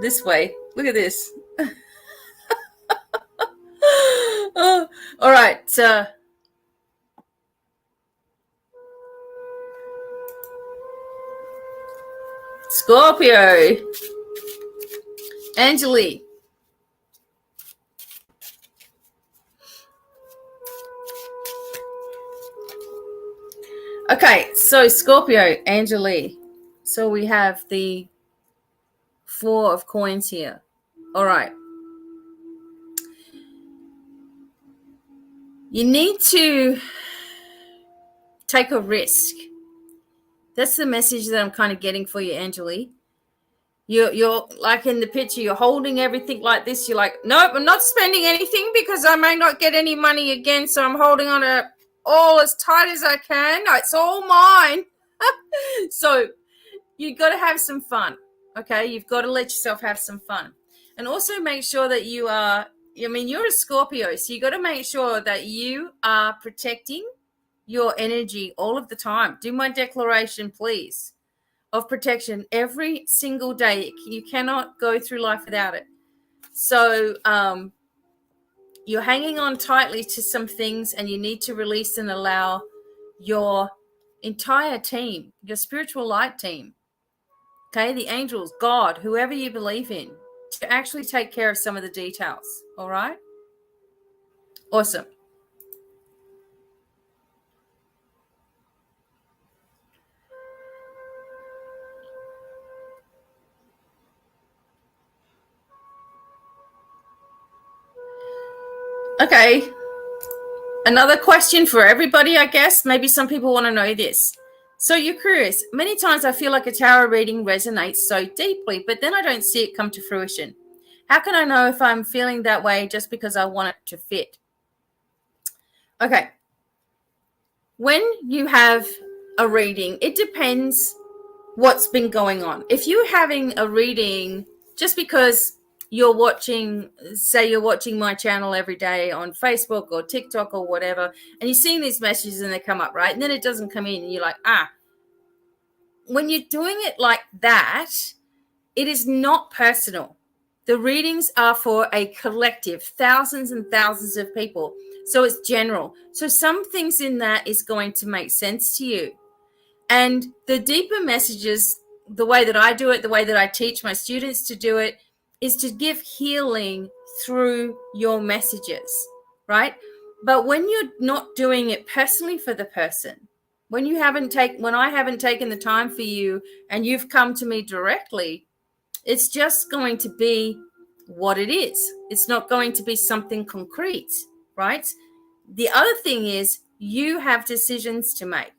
This way. Look at this. Oh, all right. Scorpio. Angeli. Okay, so Scorpio, Angeli. So we have the 4 of coins here. All right. You need to take a risk. That's the message that I'm kind of getting for you, Angeli. You're like in the picture, you're holding everything like this. You're like, nope, I'm not spending anything because I may not get any money again. So I'm holding on to all as tight as I can. No, it's all mine. So you've got to have some fun. Okay, you've got to let yourself have some fun. And also make sure that you're a Scorpio, so you got to make sure that you are protecting your energy all of the time. Do my declaration, please, of protection every single day. You cannot go through life without it. So you're hanging on tightly to some things, and you need to release and allow your entire team, your spiritual light team, okay, the angels, God, whoever you believe in, to actually take care of some of the details. All right? Awesome. Okay. Another question for everybody, I guess. Maybe some people want to know this. So you're curious. Many times I feel like a tarot reading resonates so deeply, but then I don't see it come to fruition. How can I know if I'm feeling that way just because I want it to fit? Okay. When you have a reading, it depends what's been going on. If you're having a reading just because you're watching, say you're watching my channel every day on Facebook or TikTok or whatever, and you're seeing these messages and they come up, right? And then it doesn't come in and you're like, when you're doing it like that, it is not personal. The readings are for a collective, thousands and thousands of people. So it's general. So some things in that is going to make sense to you. And the deeper messages, the way that I do it, the way that I teach my students to do it, is to give healing through your messages, right? But when you're not doing it personally for the person, when I haven't taken the time for you and you've come to me directly, it's just going to be what it is. It's not going to be something concrete, right? The other thing is you have decisions to make.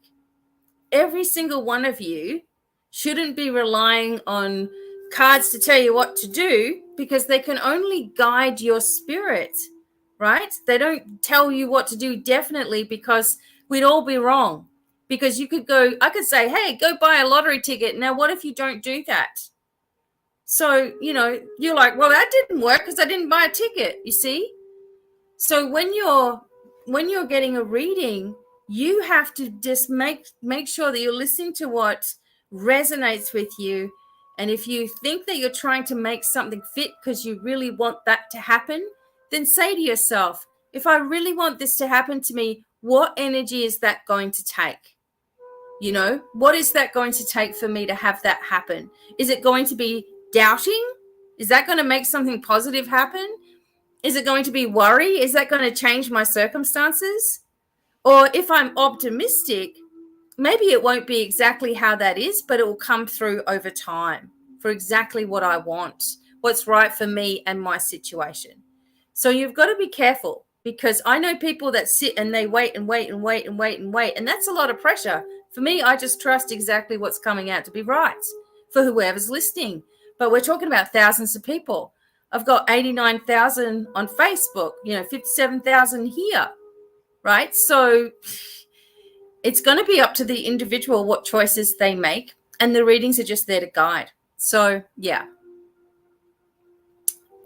Every single one of you shouldn't be relying on cards to tell you what to do, because they can only guide your spirit, right? They don't tell you what to do definitely, because we'd all be wrong. Because I could say, hey, go buy a lottery ticket. Now, what if you don't do that? So, you're like, well, that didn't work because I didn't buy a ticket, you see? So when you're getting a reading, you have to just make sure that you're listening to what resonates with you. And if you think that you're trying to make something fit because you really want that to happen, then say to yourself, if I really want this to happen to me, what energy is that going to take? What is that going to take for me to have that happen? Is it going to be doubting? Is that going to make something positive happen? Is it going to be worry? Is that going to change my circumstances? Or if I'm optimistic, maybe it won't be exactly how that is, but it will come through over time for exactly what I want, what's right for me and my situation. So you've got to be careful, because I know people that sit and they wait and wait and wait and wait and wait. And that's a lot of pressure. For me, I just trust exactly what's coming out to be right for whoever's listening. But we're talking about thousands of people. I've got 89,000 on Facebook, 57,000 here, right? So it's going to be up to the individual what choices they make, and the readings are just there to guide. So, yeah.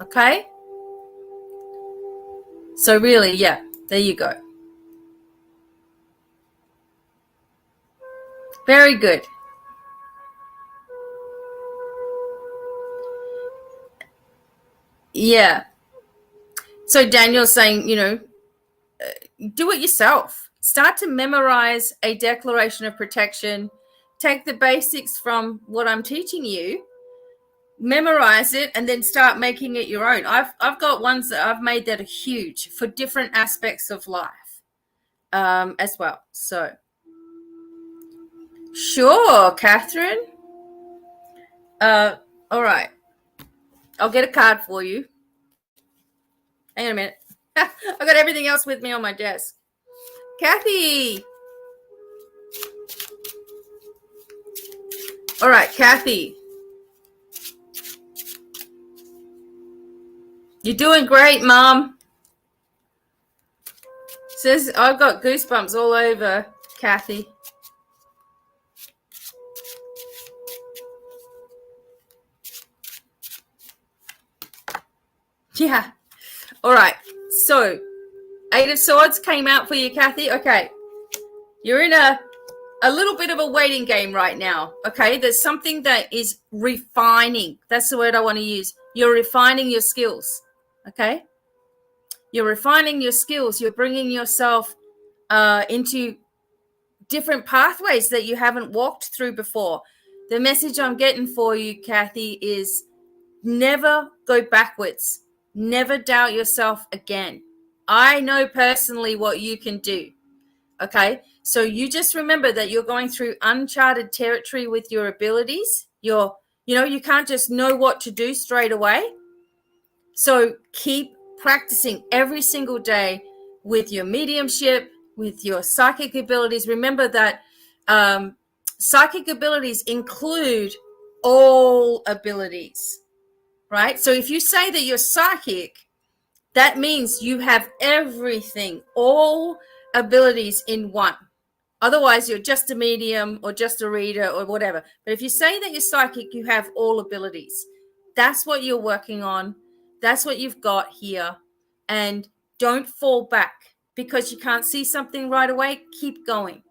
Okay? So really, yeah, there you go. Very good. Yeah. So Daniel's saying, do it yourself. Start to memorize a declaration of protection. Take the basics from what I'm teaching you, memorize it, and then start making it your own. I've got ones that I've made that are huge for different aspects of life as well. So, sure, Catherine. All right. I'll get a card for you. Hang on a minute. I've got everything else with me on my desk. Kathy. All right, Kathy. You're doing great, Mom. Says I've got goosebumps all over, Kathy. Yeah. All right. So, 8 of Swords came out for you, Kathy. Okay. You're in a little bit of a waiting game right now. Okay. There's something that is refining. That's the word I want to use. You're refining your skills. Okay. You're refining your skills. You're bringing yourself into different pathways that you haven't walked through before. The message I'm getting for you, Kathy, is never go backwards. Never doubt yourself again. I know personally what you can do. Okay. So you just remember that you're going through uncharted territory with your abilities. You can't just know what to do straight away. So keep practicing every single day with your mediumship, with your psychic abilities. Remember that psychic abilities include all abilities, right? So if you say that you're psychic, that means you have everything, all abilities in one. Otherwise, you're just a medium or just a reader or whatever. But if you say that you're psychic, you have all abilities. That's what you're working on. That's what you've got here. And don't fall back because you can't see something right away. Keep going.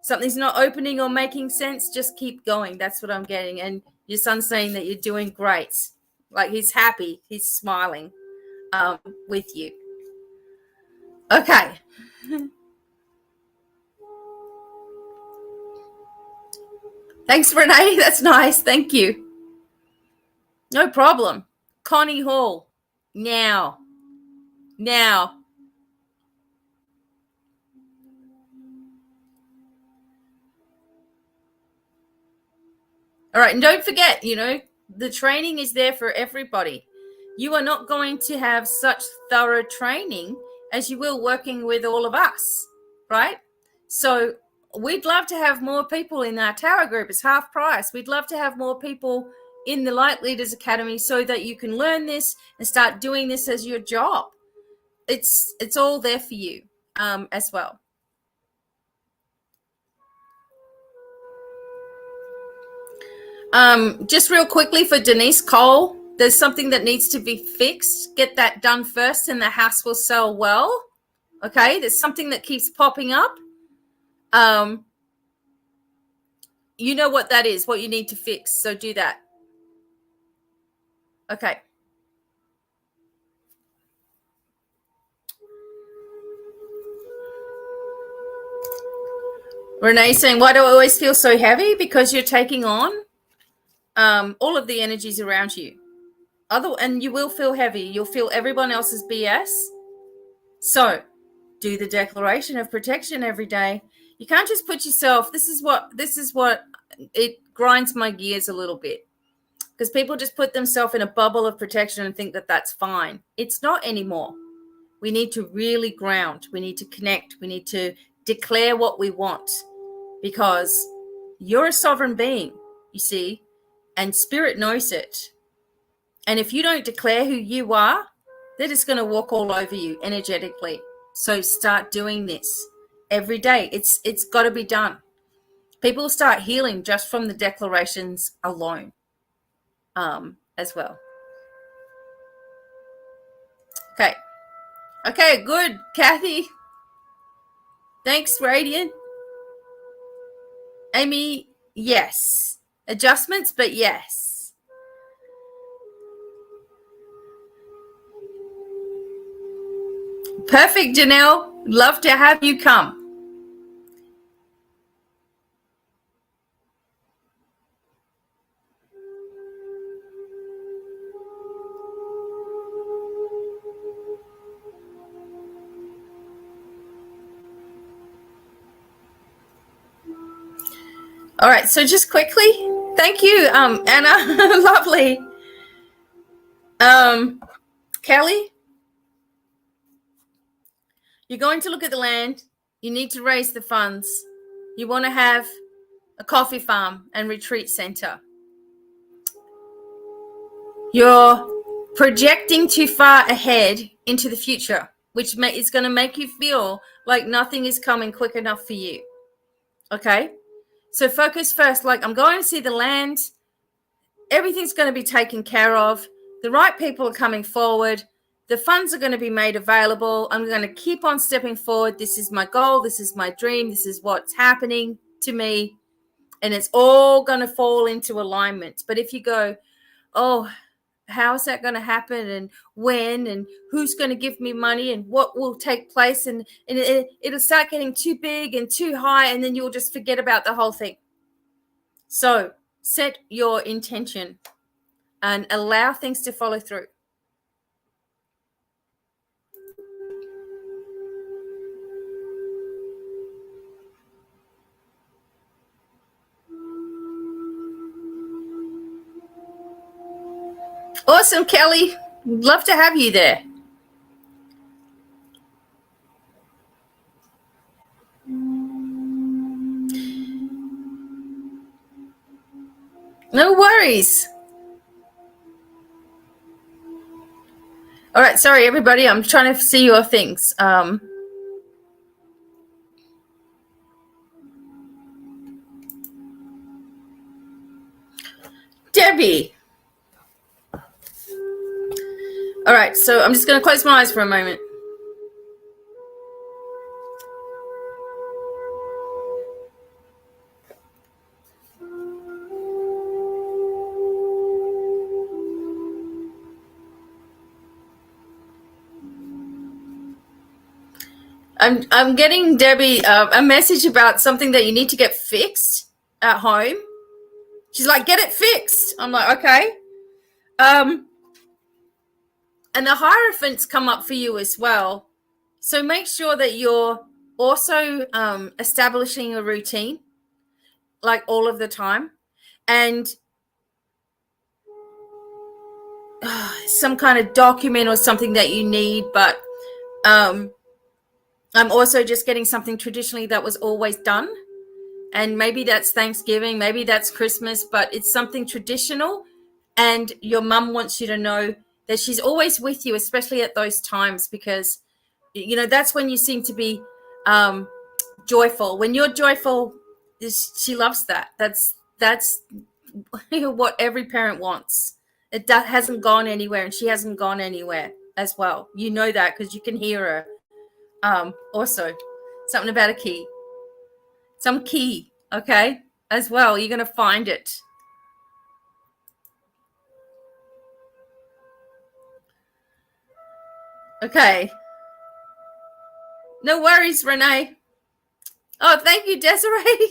Something's not opening or making sense. Just keep going. That's what I'm getting. And your son's saying that you're doing great. Like he's happy. He's smiling with you. Okay. Thanks, Renee. That's nice. Thank you. No problem. Connie Hall. Now. All right. And don't forget, the training is there for everybody. You are not going to have such thorough training as you will working with all of us, right? So we'd love to have more people in our Tower group. It's half price. We'd love to have more people in the Light Leaders Academy so that you can learn this and start doing this as your job. It's all there for you as well. Just real quickly for Denise Cole, there's something that needs to be fixed. Get that done first and the house will sell well. Okay, there's something that keeps popping up. You know what that is, what you need to fix. So do that. Okay. Renee saying, why do I always feel so heavy? Because you're taking on all of the energies around you. And you will feel heavy. You'll feel everyone else's BS. So do the declaration of protection every day. You can't just put yourself, this is what it grinds my gears a little bit, because people just put themselves in a bubble of protection and think that that's fine. It's not anymore. We need to really ground. We need to connect. We need to declare what we want, because you're a sovereign being, you see, and spirit knows it. And if you don't declare who you are, they're just going to walk all over you energetically. So start doing this every day. It's got to be done. People start healing just from the declarations alone as well. Okay, good, Kathy. Thanks, Radiant. Amy, yes. Adjustments, but yes. Perfect, Janelle. Love to have you come. All right, so just quickly, thank you, Anna. Lovely. Kelly, you're going to look at the land. You need to raise the funds. You want to have a coffee farm and retreat center. You're projecting too far ahead into the future, which is going to make you feel like nothing is coming quick enough for you. Okay? So focus first, like I'm going to see the land. Everything's going to be taken care of. The right people are coming forward. The funds are going to be made available. I'm going to keep on stepping forward. This is my goal. This is my dream. This is what's happening to me. And it's all going to fall into alignment. But if you go, oh, how is that going to happen, and when, and who's going to give me money, and what will take place, and it'll start getting too big and too high, and then you'll just forget about the whole thing. So set your intention and allow things to follow through. Awesome, Kelly. Love to have you there. No worries. All right, sorry, everybody. I'm trying to see your things. Debbie. All right, so I'm just going to close my eyes for a moment. I'm getting, Debbie, a message about something that you need to get fixed at home. She's like, get it fixed. I'm like, okay. And the Hierophants come up for you as well. So make sure that you're also establishing a routine, like all of the time. And some kind of document or something that you need. But I'm also just getting something traditionally that was always done. And maybe that's Thanksgiving, maybe that's Christmas, but it's something traditional. And your mum wants you to know that she's always with you, especially at those times, because, you know, that's when you seem to be joyful. When you're joyful, she loves that. That's what every parent wants. It hasn't gone anywhere, and she hasn't gone anywhere as well. You know that because you can hear her. Also, something about a key. Some key, okay, as well. You're going to find it. Okay. No worries, Renee. Oh, thank you, Desiree.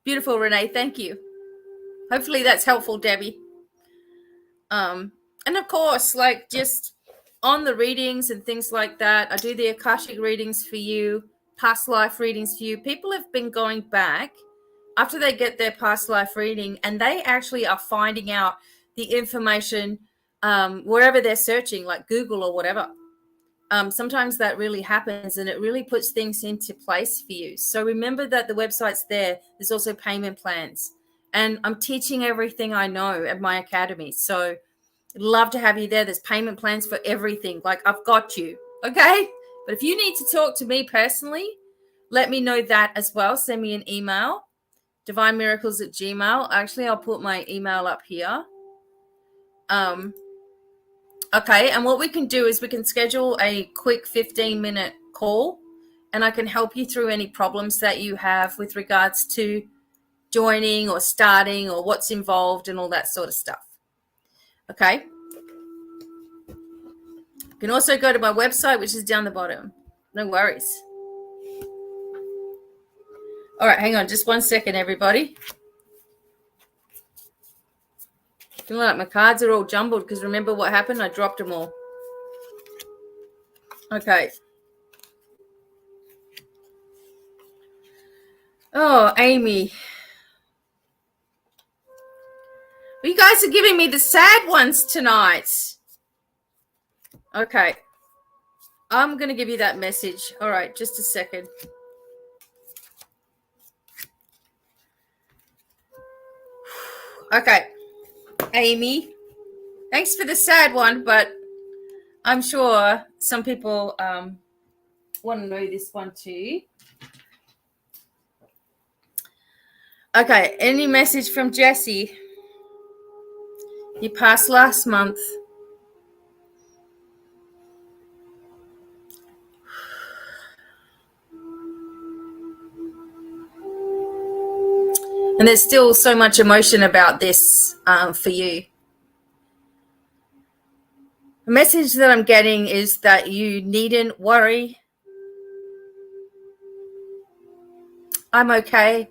Beautiful, Renee. Thank you. Hopefully that's helpful, Debbie. And of course, like just on the readings and things like that, I do the Akashic readings for you, past life readings for you. People have been going back after they get their past life reading, and they actually are finding out the information wherever they're searching, like Google or whatever. Sometimes that really happens, and it really puts things into place for you. So remember that the website's there. There's also payment plans, and I'm teaching everything I know at my academy. So I'd love to have you there. There's payment plans for everything. Like, I've got you. Okay. But if you need to talk to me personally, let me know that as well. Send me an email, divinemiracles@gmail.com. Actually, I'll put my email up here. Okay. And what we can do is we can schedule a quick 15-minute call, and I can help you through any problems that you have with regards to joining or starting or what's involved and all that sort of stuff. Okay. You can also go to my website, which is down the bottom. No worries. All right, hang on just 1 second, everybody. I feel like my cards are all jumbled because remember what happened? I dropped them all. Okay. Oh, Amy. You guys are giving me the sad ones tonight. Okay. I'm going to give you that message. All right, just a second. Okay. Amy, thanks for the sad one, but I'm sure some people want to know this one too. Okay, any message from Jessie? You passed last month. And there's still so much emotion about this for you. The message that I'm getting is that you needn't worry. I'm okay.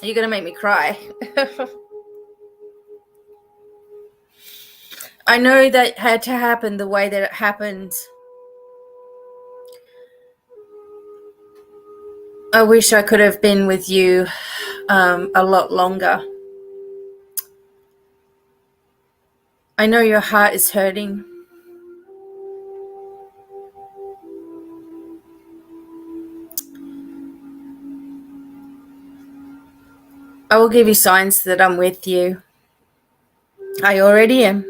You're going to make me cry. I know that had to happen the way that it happened. I wish I could have been with you a lot longer. I know your heart is hurting. I will give you signs that I'm with you. I already am.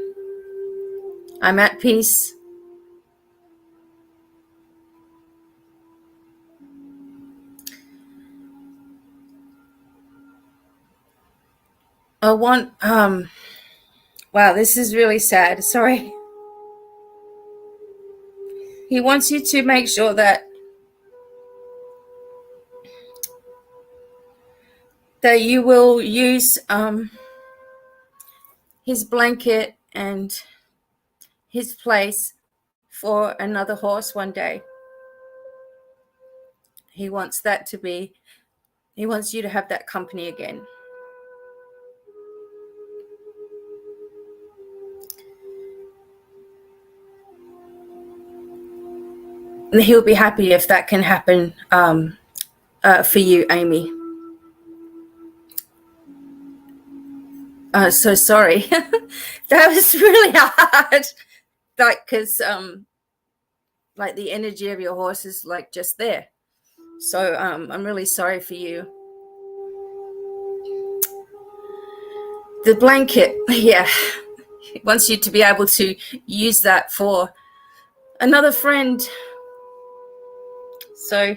I'm at peace. I want wow, this is really sad. Sorry. He wants you to make sure that you will use his blanket and his place for another horse one day. He wants you to have that company again. And he'll be happy if that can happen for you, Amy. So sorry. That was really hard. Like, because like the energy of your horse is like just there. So I'm really sorry for you. The blanket, yeah. He wants you to be able to use that for another friend. So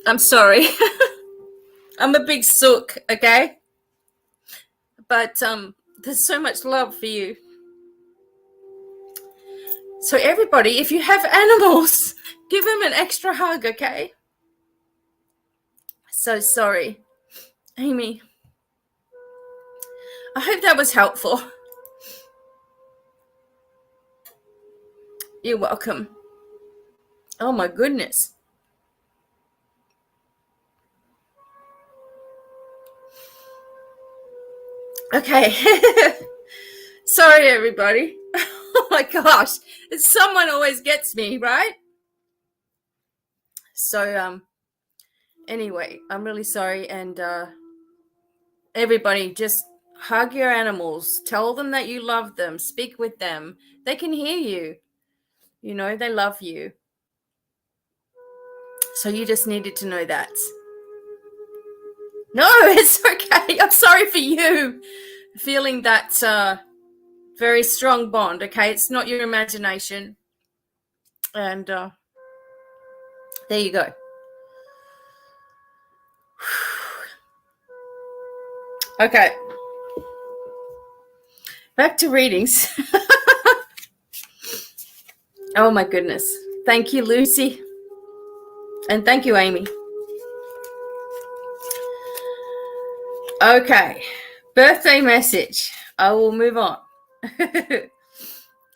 I'm sorry. I'm a big sook, okay? But there's so much love for you. So everybody, if you have animals, give them an extra hug, okay? So sorry. Amy, I hope that was helpful. You're welcome. Oh my goodness. Okay. Sorry, everybody. Oh my gosh. Someone always gets me, right? So, anyway, I'm really sorry. And everybody, just hug your animals. Tell them that you love them. Speak with them. They can hear you. You know, they love you. So you just needed to know that. No, it's okay. I'm sorry for you feeling that very strong bond, okay? It's not your imagination. And there you go. Okay. Back to readings. Oh my goodness. Thank you, Lucy. And thank you, Amy. Okay. Birthday message. I will move on.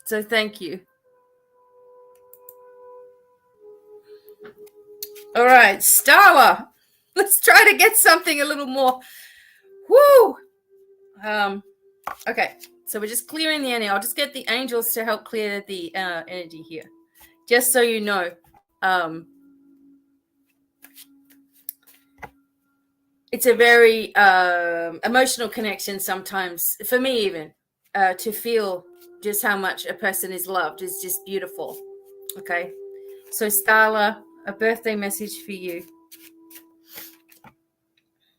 So thank you. All right, Starla. Let's try to get something a little more. Woo! Okay, so we're just clearing the energy. I'll just get the angels to help clear the energy here. Just so you know, it's a very emotional connection sometimes, for me even, to feel just how much a person is loved is just beautiful. Okay, so Starla, a birthday message for you.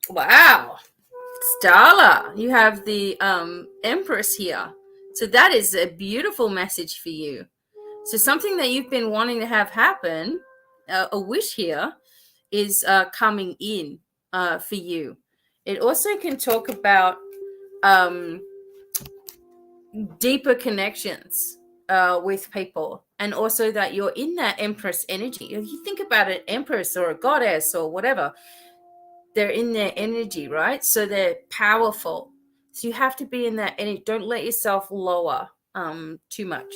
Wow. Starla, you have the Empress here. So that is a beautiful message for you. So something that you've been wanting to have happen, a wish here, is coming in for you. It also can talk about deeper connections with people, and also that you're in that Empress energy. If you think about an Empress or a goddess or whatever, they're in their energy, right? So they're powerful. So you have to be in that energy. Don't let yourself lower too much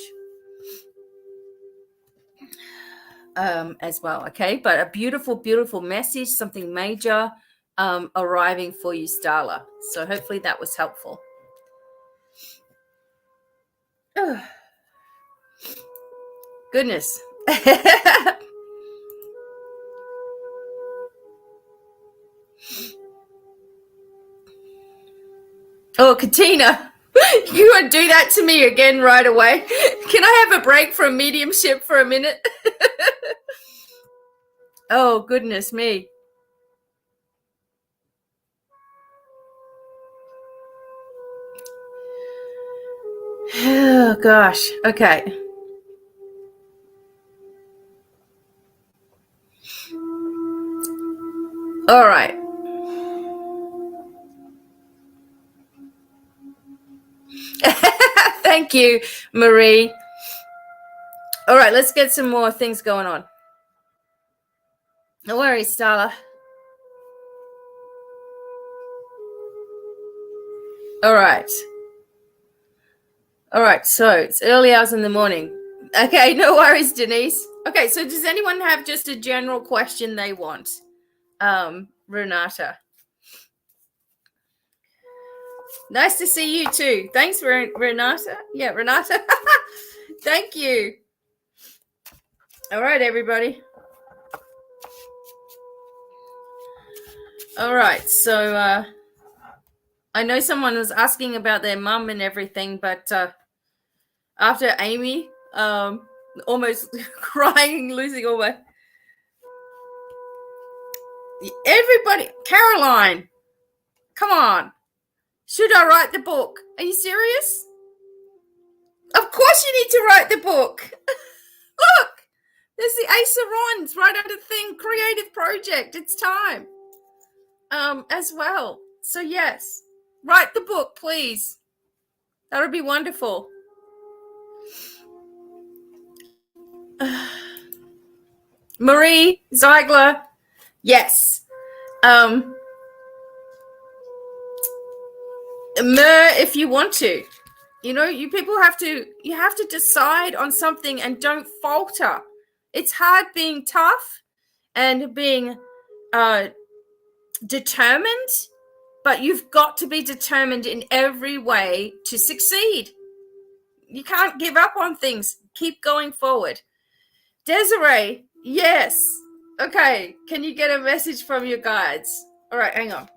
as well, okay? But a beautiful, beautiful message, something major arriving for you, Starla. So hopefully that was helpful. Oh, goodness. Oh, Katina, you would do that to me again right away. Can I have a break from mediumship for a minute? Oh, goodness me. Oh, gosh. Okay. All right. Thank you, Marie. All right, let's get some more things going on. No worries, Starla. All right. All right, so it's early hours in the morning. Okay, no worries, Denise. Okay, so does anyone have just a general question they want? Renata. Nice to see you too. Thanks, Renata. Yeah, Renata. Thank you. All right, everybody. All right, so I know someone was asking about their mum and everything, but after Amy almost crying, losing all my... Everybody, Caroline, come on. Should I write the book? Are you serious? Of course you need to write the book. Look, there's the Ace of Wands right under the thing, creative project. It's time. As well. So yes, write the book, please. That would be wonderful. Marie Zeigler, yes. Mer, if you want to. You know, you people have to decide on something and don't falter. It's hard being tough and being determined, but you've got to be determined in every way to succeed. You can't give up on things. Keep going forward. Desiree, yes. Okay, can you get a message from your guides? All right, hang on.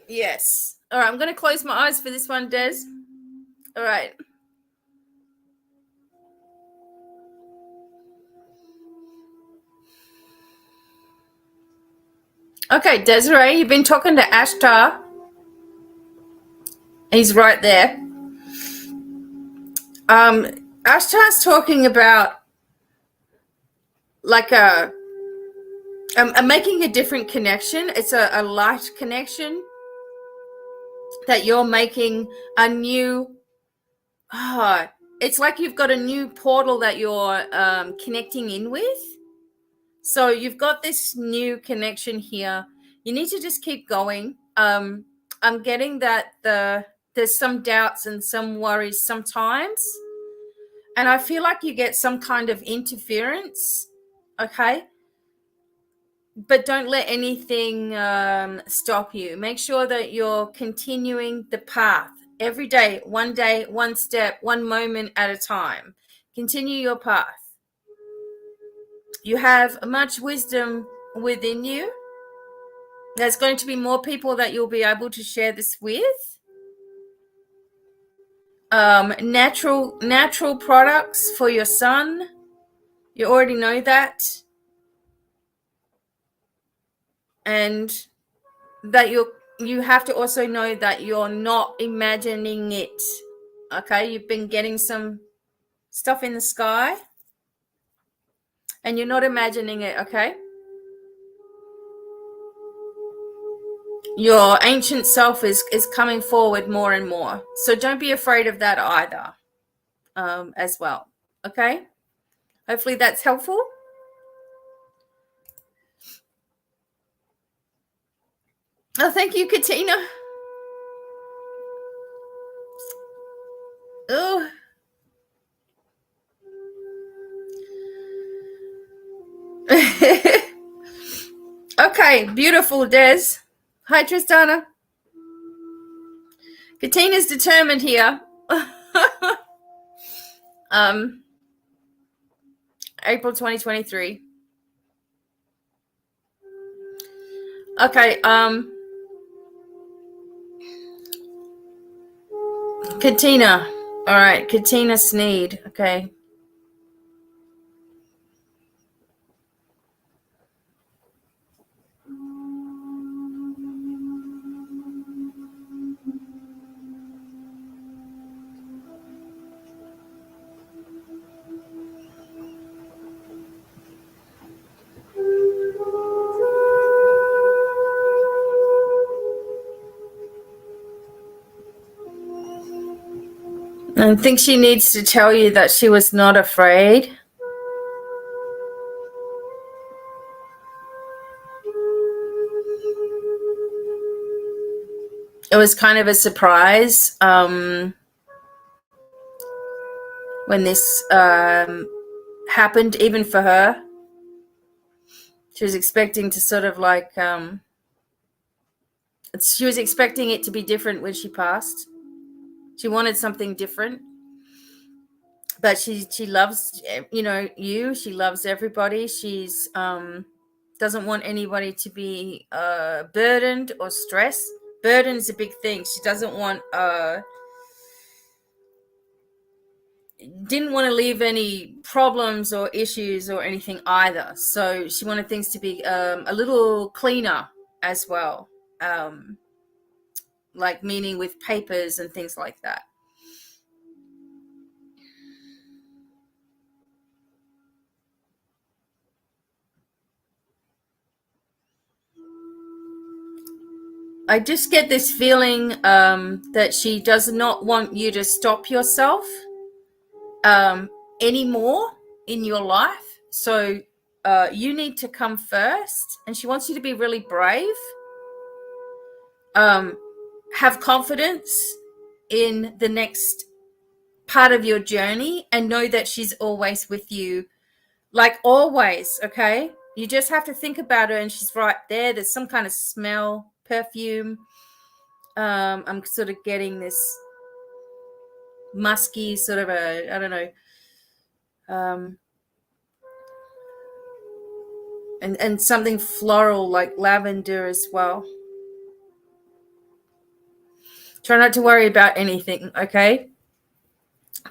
Yes. All right, I'm going to close my eyes for this one, Des. All right. Okay, Desiree, you've been talking to Ashtar. He's right there. Ashtar's talking about like a making a different connection. It's a light connection that you're making a new... it's like you've got a new portal that you're connecting in with. So you've got this new connection here. You need to just keep going. I'm getting that there's some doubts and some worries sometimes. And I feel like you get some kind of interference. Okay. But don't let anything stop you. Make sure that you're continuing the path every day, one step, one moment at a time. Continue your path. You have much wisdom within you. There's going to be more people that you'll be able to share this with. Natural products for your son. You already know that. And that you have to also know that you're not imagining it. Okay, you've been getting some stuff in the sky and you're not imagining it. Okay, your ancient self is coming forward more and more, so don't be afraid of that either. As well. Okay, hopefully that's helpful. Oh, thank you, Katina. Oh. Okay, beautiful, Des. Hi, Tristana. Katina's determined here. April 2023. Okay, Katina. All right, Katina Sneed. Okay. I think she needs to tell you that she was not afraid. It was kind of a surprise when this happened, even for her. She was expecting to sort of like, she was expecting it to be different when she passed. She wanted something different. But she loves, you. She loves everybody. She's doesn't want anybody to be burdened or stressed. Burden is a big thing. She doesn't want didn't want to leave any problems or issues or anything either. So she wanted things to be a little cleaner as well, like meaning with papers and things like that. I just get this feeling that she does not want you to stop yourself anymore in your life. So you need to come first, and she wants you to be really brave. Have confidence in the next part of your journey, and know that she's always with you, like always. Okay, you just have to think about her, and she's right there. There's some kind of smell, perfume. I'm sort of getting this musky sort of I don't know, and something floral like lavender as well. Try not to worry about anything, okay?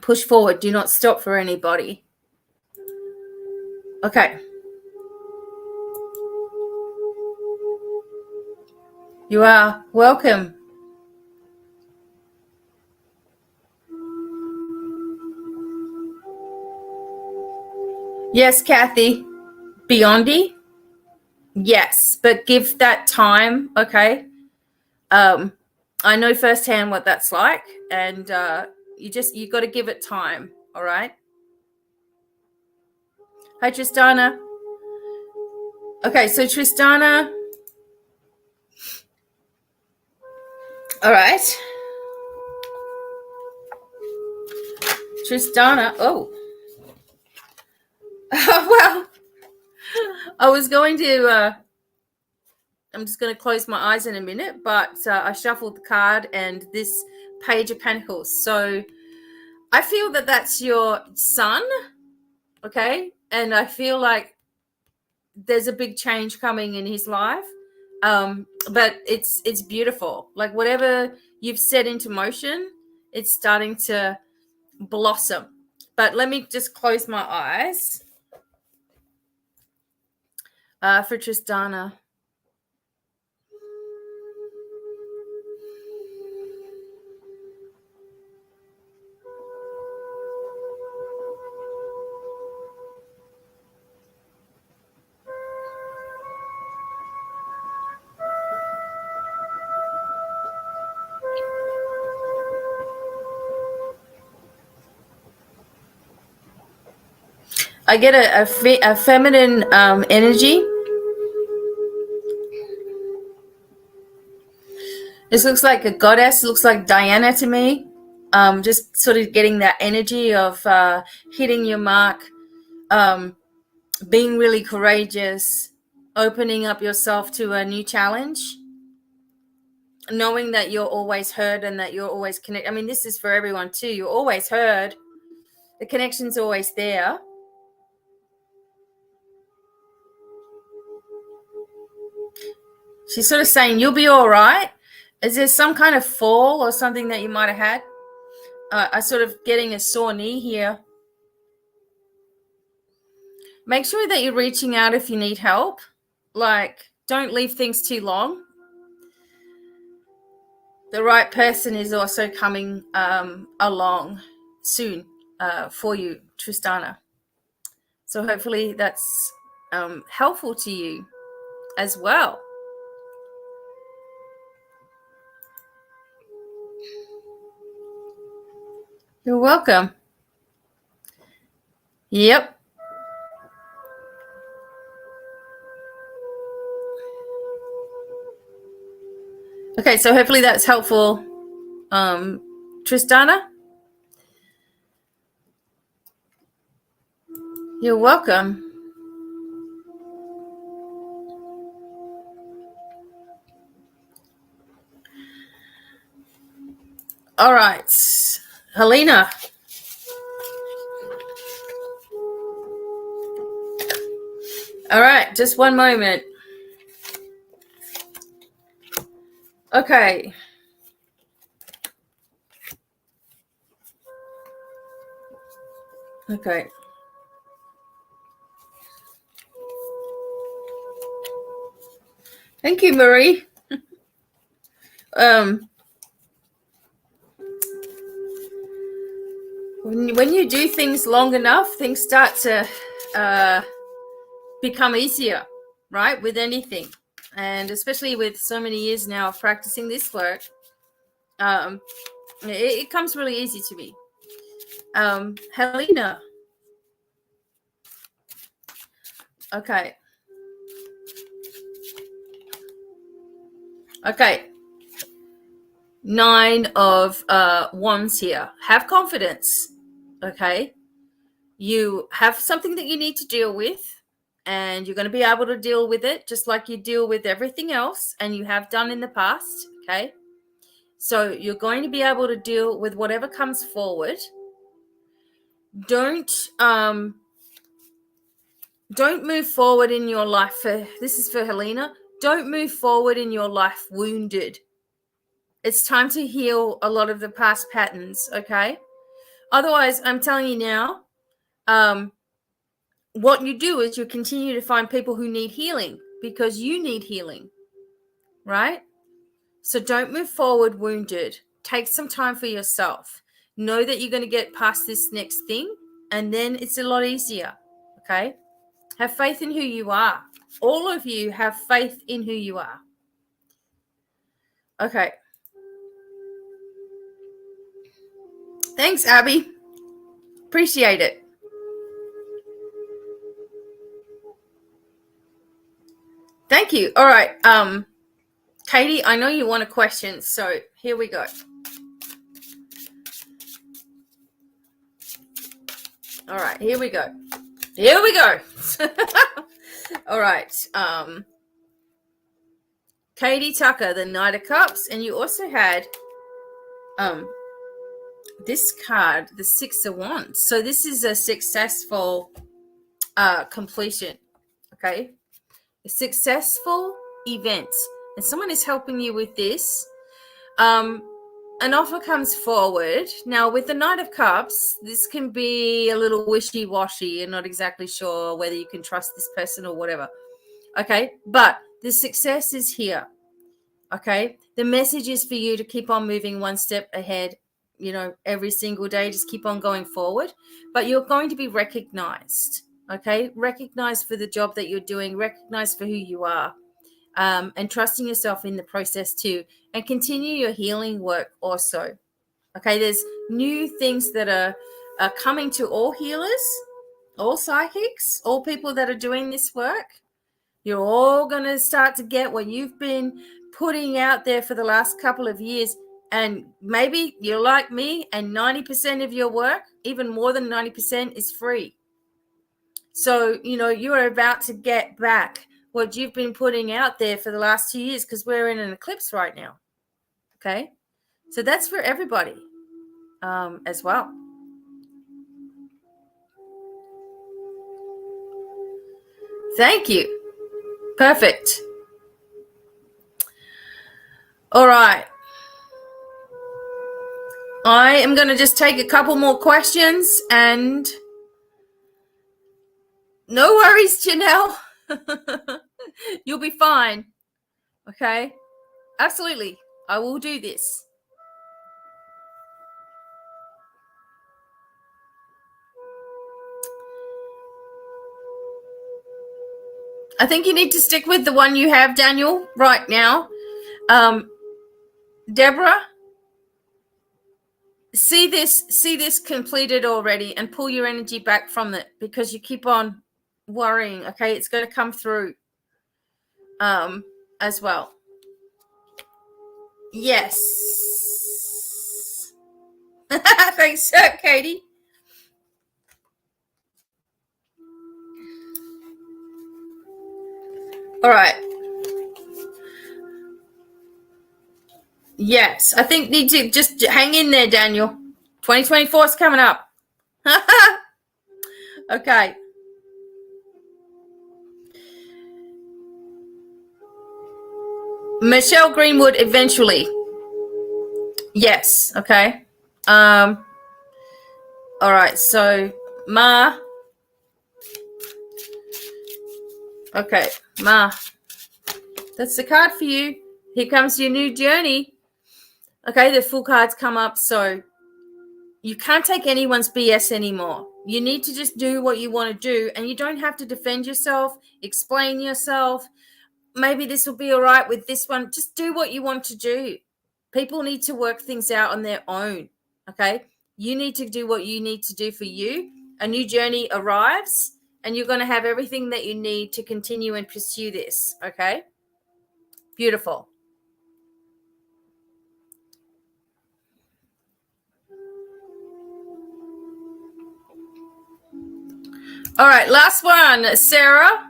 Push forward. Do not stop for anybody. Okay. You are welcome. Yes, Kathy. Beyondy? Yes, but give that time, okay? I know firsthand what that's like, and you got to give it time, all right? Hi, Tristana. Okay, so Tristana. All right. Tristana. Oh. Well, I was going to, I'm just going to close my eyes in a minute, but I shuffled the card and this Page of Pentacles. So I feel that that's your son, okay? And I feel like there's a big change coming in his life. But it's beautiful. Like whatever you've set into motion, it's starting to blossom. But let me just close my eyes for Tristana. I get a feminine energy. This looks like a goddess. Looks like Diana to me. Just sort of getting that energy of hitting your mark, being really courageous, opening up yourself to a new challenge, knowing that you're always heard and that you're always connected. I mean, this is for everyone too. You're always heard. The connection's always there. She's sort of saying, you'll be all right. Is there some kind of fall or something that you might have had? I sort of getting a sore knee here. Make sure that you're reaching out if you need help. Like, don't leave things too long. The right person is also coming along soon for you, Tristana. So hopefully that's helpful to you as well. You're welcome. Yep. Okay, so hopefully that's helpful. Tristana? You're welcome. All right. Helena. All right, just one moment. Okay. Okay. Thank you, Marie. When you do things long enough, things start to become easier, right? With anything. And especially with so many years now of practicing this work, it comes really easy to me. Helena. Okay. Okay. 9 of Wands here. Have confidence. Okay. You have something that you need to deal with, and you're going to be able to deal with it just like you deal with everything else, and you have done in the past. Okay. So you're going to be able to deal with whatever comes forward. Don't move forward in your life. This is for Helena. Don't move forward in your life wounded. It's time to heal a lot of the past patterns, okay? Otherwise, I'm telling you now, what you do is you continue to find people who need healing because you need healing, right? So don't move forward wounded. Take some time for yourself. Know that you're going to get past this next thing, and then it's a lot easier, okay? Have faith in who you are. All of you have faith in who you are. Okay. Thanks, Abby. Appreciate it. Thank you. All right. Katie, I know you want a question, so here we go. All right, here we go. Here we go. All right. Katie Tucker, the Knight of Cups, and you also had this card, the Six of Wands. So this is a successful completion, okay? A successful event. And someone is helping you with this. An offer comes forward. Now, with the Knight of Cups, this can be a little wishy-washy. You're not exactly sure whether you can trust this person or whatever. Okay, but the success is here. Okay, the message is for you to keep on moving one step ahead, every single day. Just keep on going forward. But you're going to be recognized. Okay, recognized for the job that you're doing, recognized for who you are. And trusting yourself in the process too, and continue your healing work also. Okay, there's new things that are coming to all healers, all psychics, all people that are doing this work. You're all going to start to get what you've been putting out there for the last couple of years, and maybe you're like me and 90% of your work, even more than 90%, is free. So, you are about to get back what you've been putting out there for the last 2 years, because we're in an eclipse right now. Okay. So that's for everybody as well. Thank you. Perfect. All right. I am going to just take a couple more questions, and no worries, Janelle. You'll be fine. Okay. Absolutely. I will do this. I think you need to stick with the one you have, Daniel, right now. Deborah, see this completed already and pull your energy back from it, because you keep on worrying. Okay, it's going to come through as well. Yes. Thanks, Katie. All right. Yes, I think need to just hang in there, Daniel. 2024 is coming up. Okay. Michelle Greenwood eventually. Yes. Okay. All right. So Ma. Okay, Ma. That's the card for you. Here comes your new journey. Okay, the full cards come up. So you can't take anyone's BS anymore. You need to just do what you want to do, and you don't have to defend yourself, explain yourself. Maybe this will be all right with this one. Just do what you want to do. People need to work things out on their own. Okay, you need to do what you need to do for you. A new journey arrives, and you're going to have everything that you need to continue and pursue this. Okay, beautiful. All right, last one, Sarah.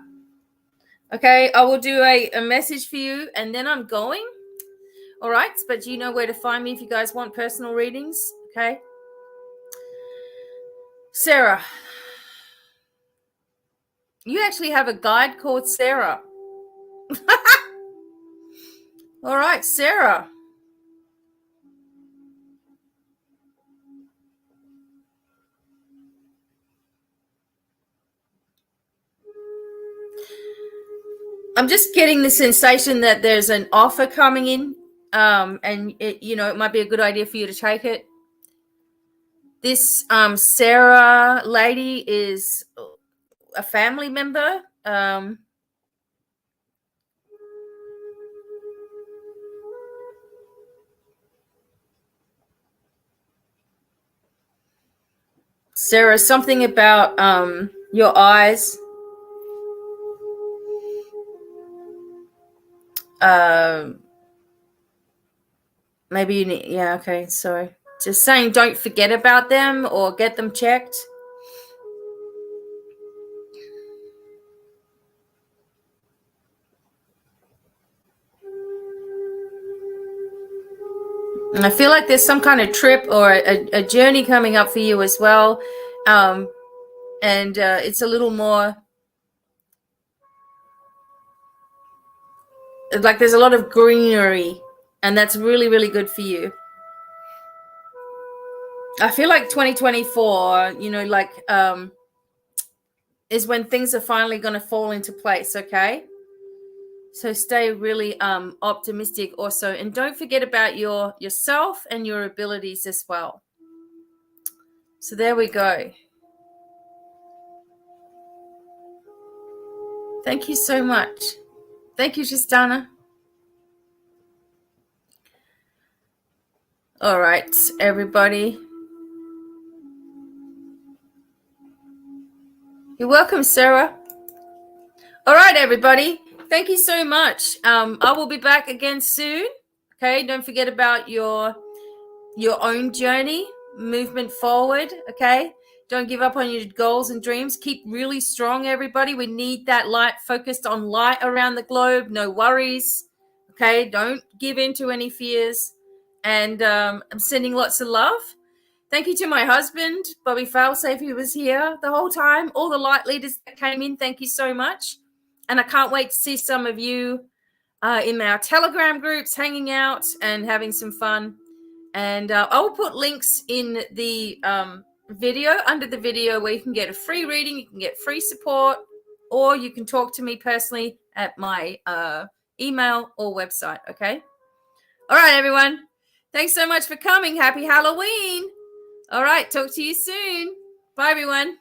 Okay, I will do a message for you, and then I'm going. All right, but you know where to find me if you guys want personal readings. Okay, Sarah, you actually have a guide called Sarah. All right, Sarah. I'm just getting the sensation that there's an offer coming in, and it might be a good idea for you to take it. This Sarah lady is a family member. Sarah, something about your eyes. Maybe you need, yeah, okay, so just saying don't forget about them or get them checked. And I feel like there's some kind of trip or a journey coming up for you as well. And it's a little more like there's a lot of greenery, and that's really, really good for you. I feel like 2024, is when things are finally going to fall into place, okay? So stay really optimistic also, and don't forget about yourself and your abilities as well. So there we go. Thank you so much. Thank you, Tristana. All right, everybody. You're welcome, Sarah. All right, everybody. Thank you so much. I will be back again soon. Okay, don't forget about your own journey, movement forward. Okay, don't give up on your goals and dreams. Keep really strong, everybody. We need that light, focused on light around the globe. No worries. Okay, don't give in to any fears. And I'm sending lots of love. Thank you to my husband, Bobby Failsafe, who was here the whole time. All the light leaders that came in, thank you so much. And I can't wait to see some of you in our Telegram groups, hanging out and having some fun. And I will put links in the video, under the video, where you can get a free reading, you can get free support, or you can talk to me personally at my email or website, okay? All right, everyone. Thanks so much for coming. Happy Halloween. All right, talk to you soon. Bye, everyone.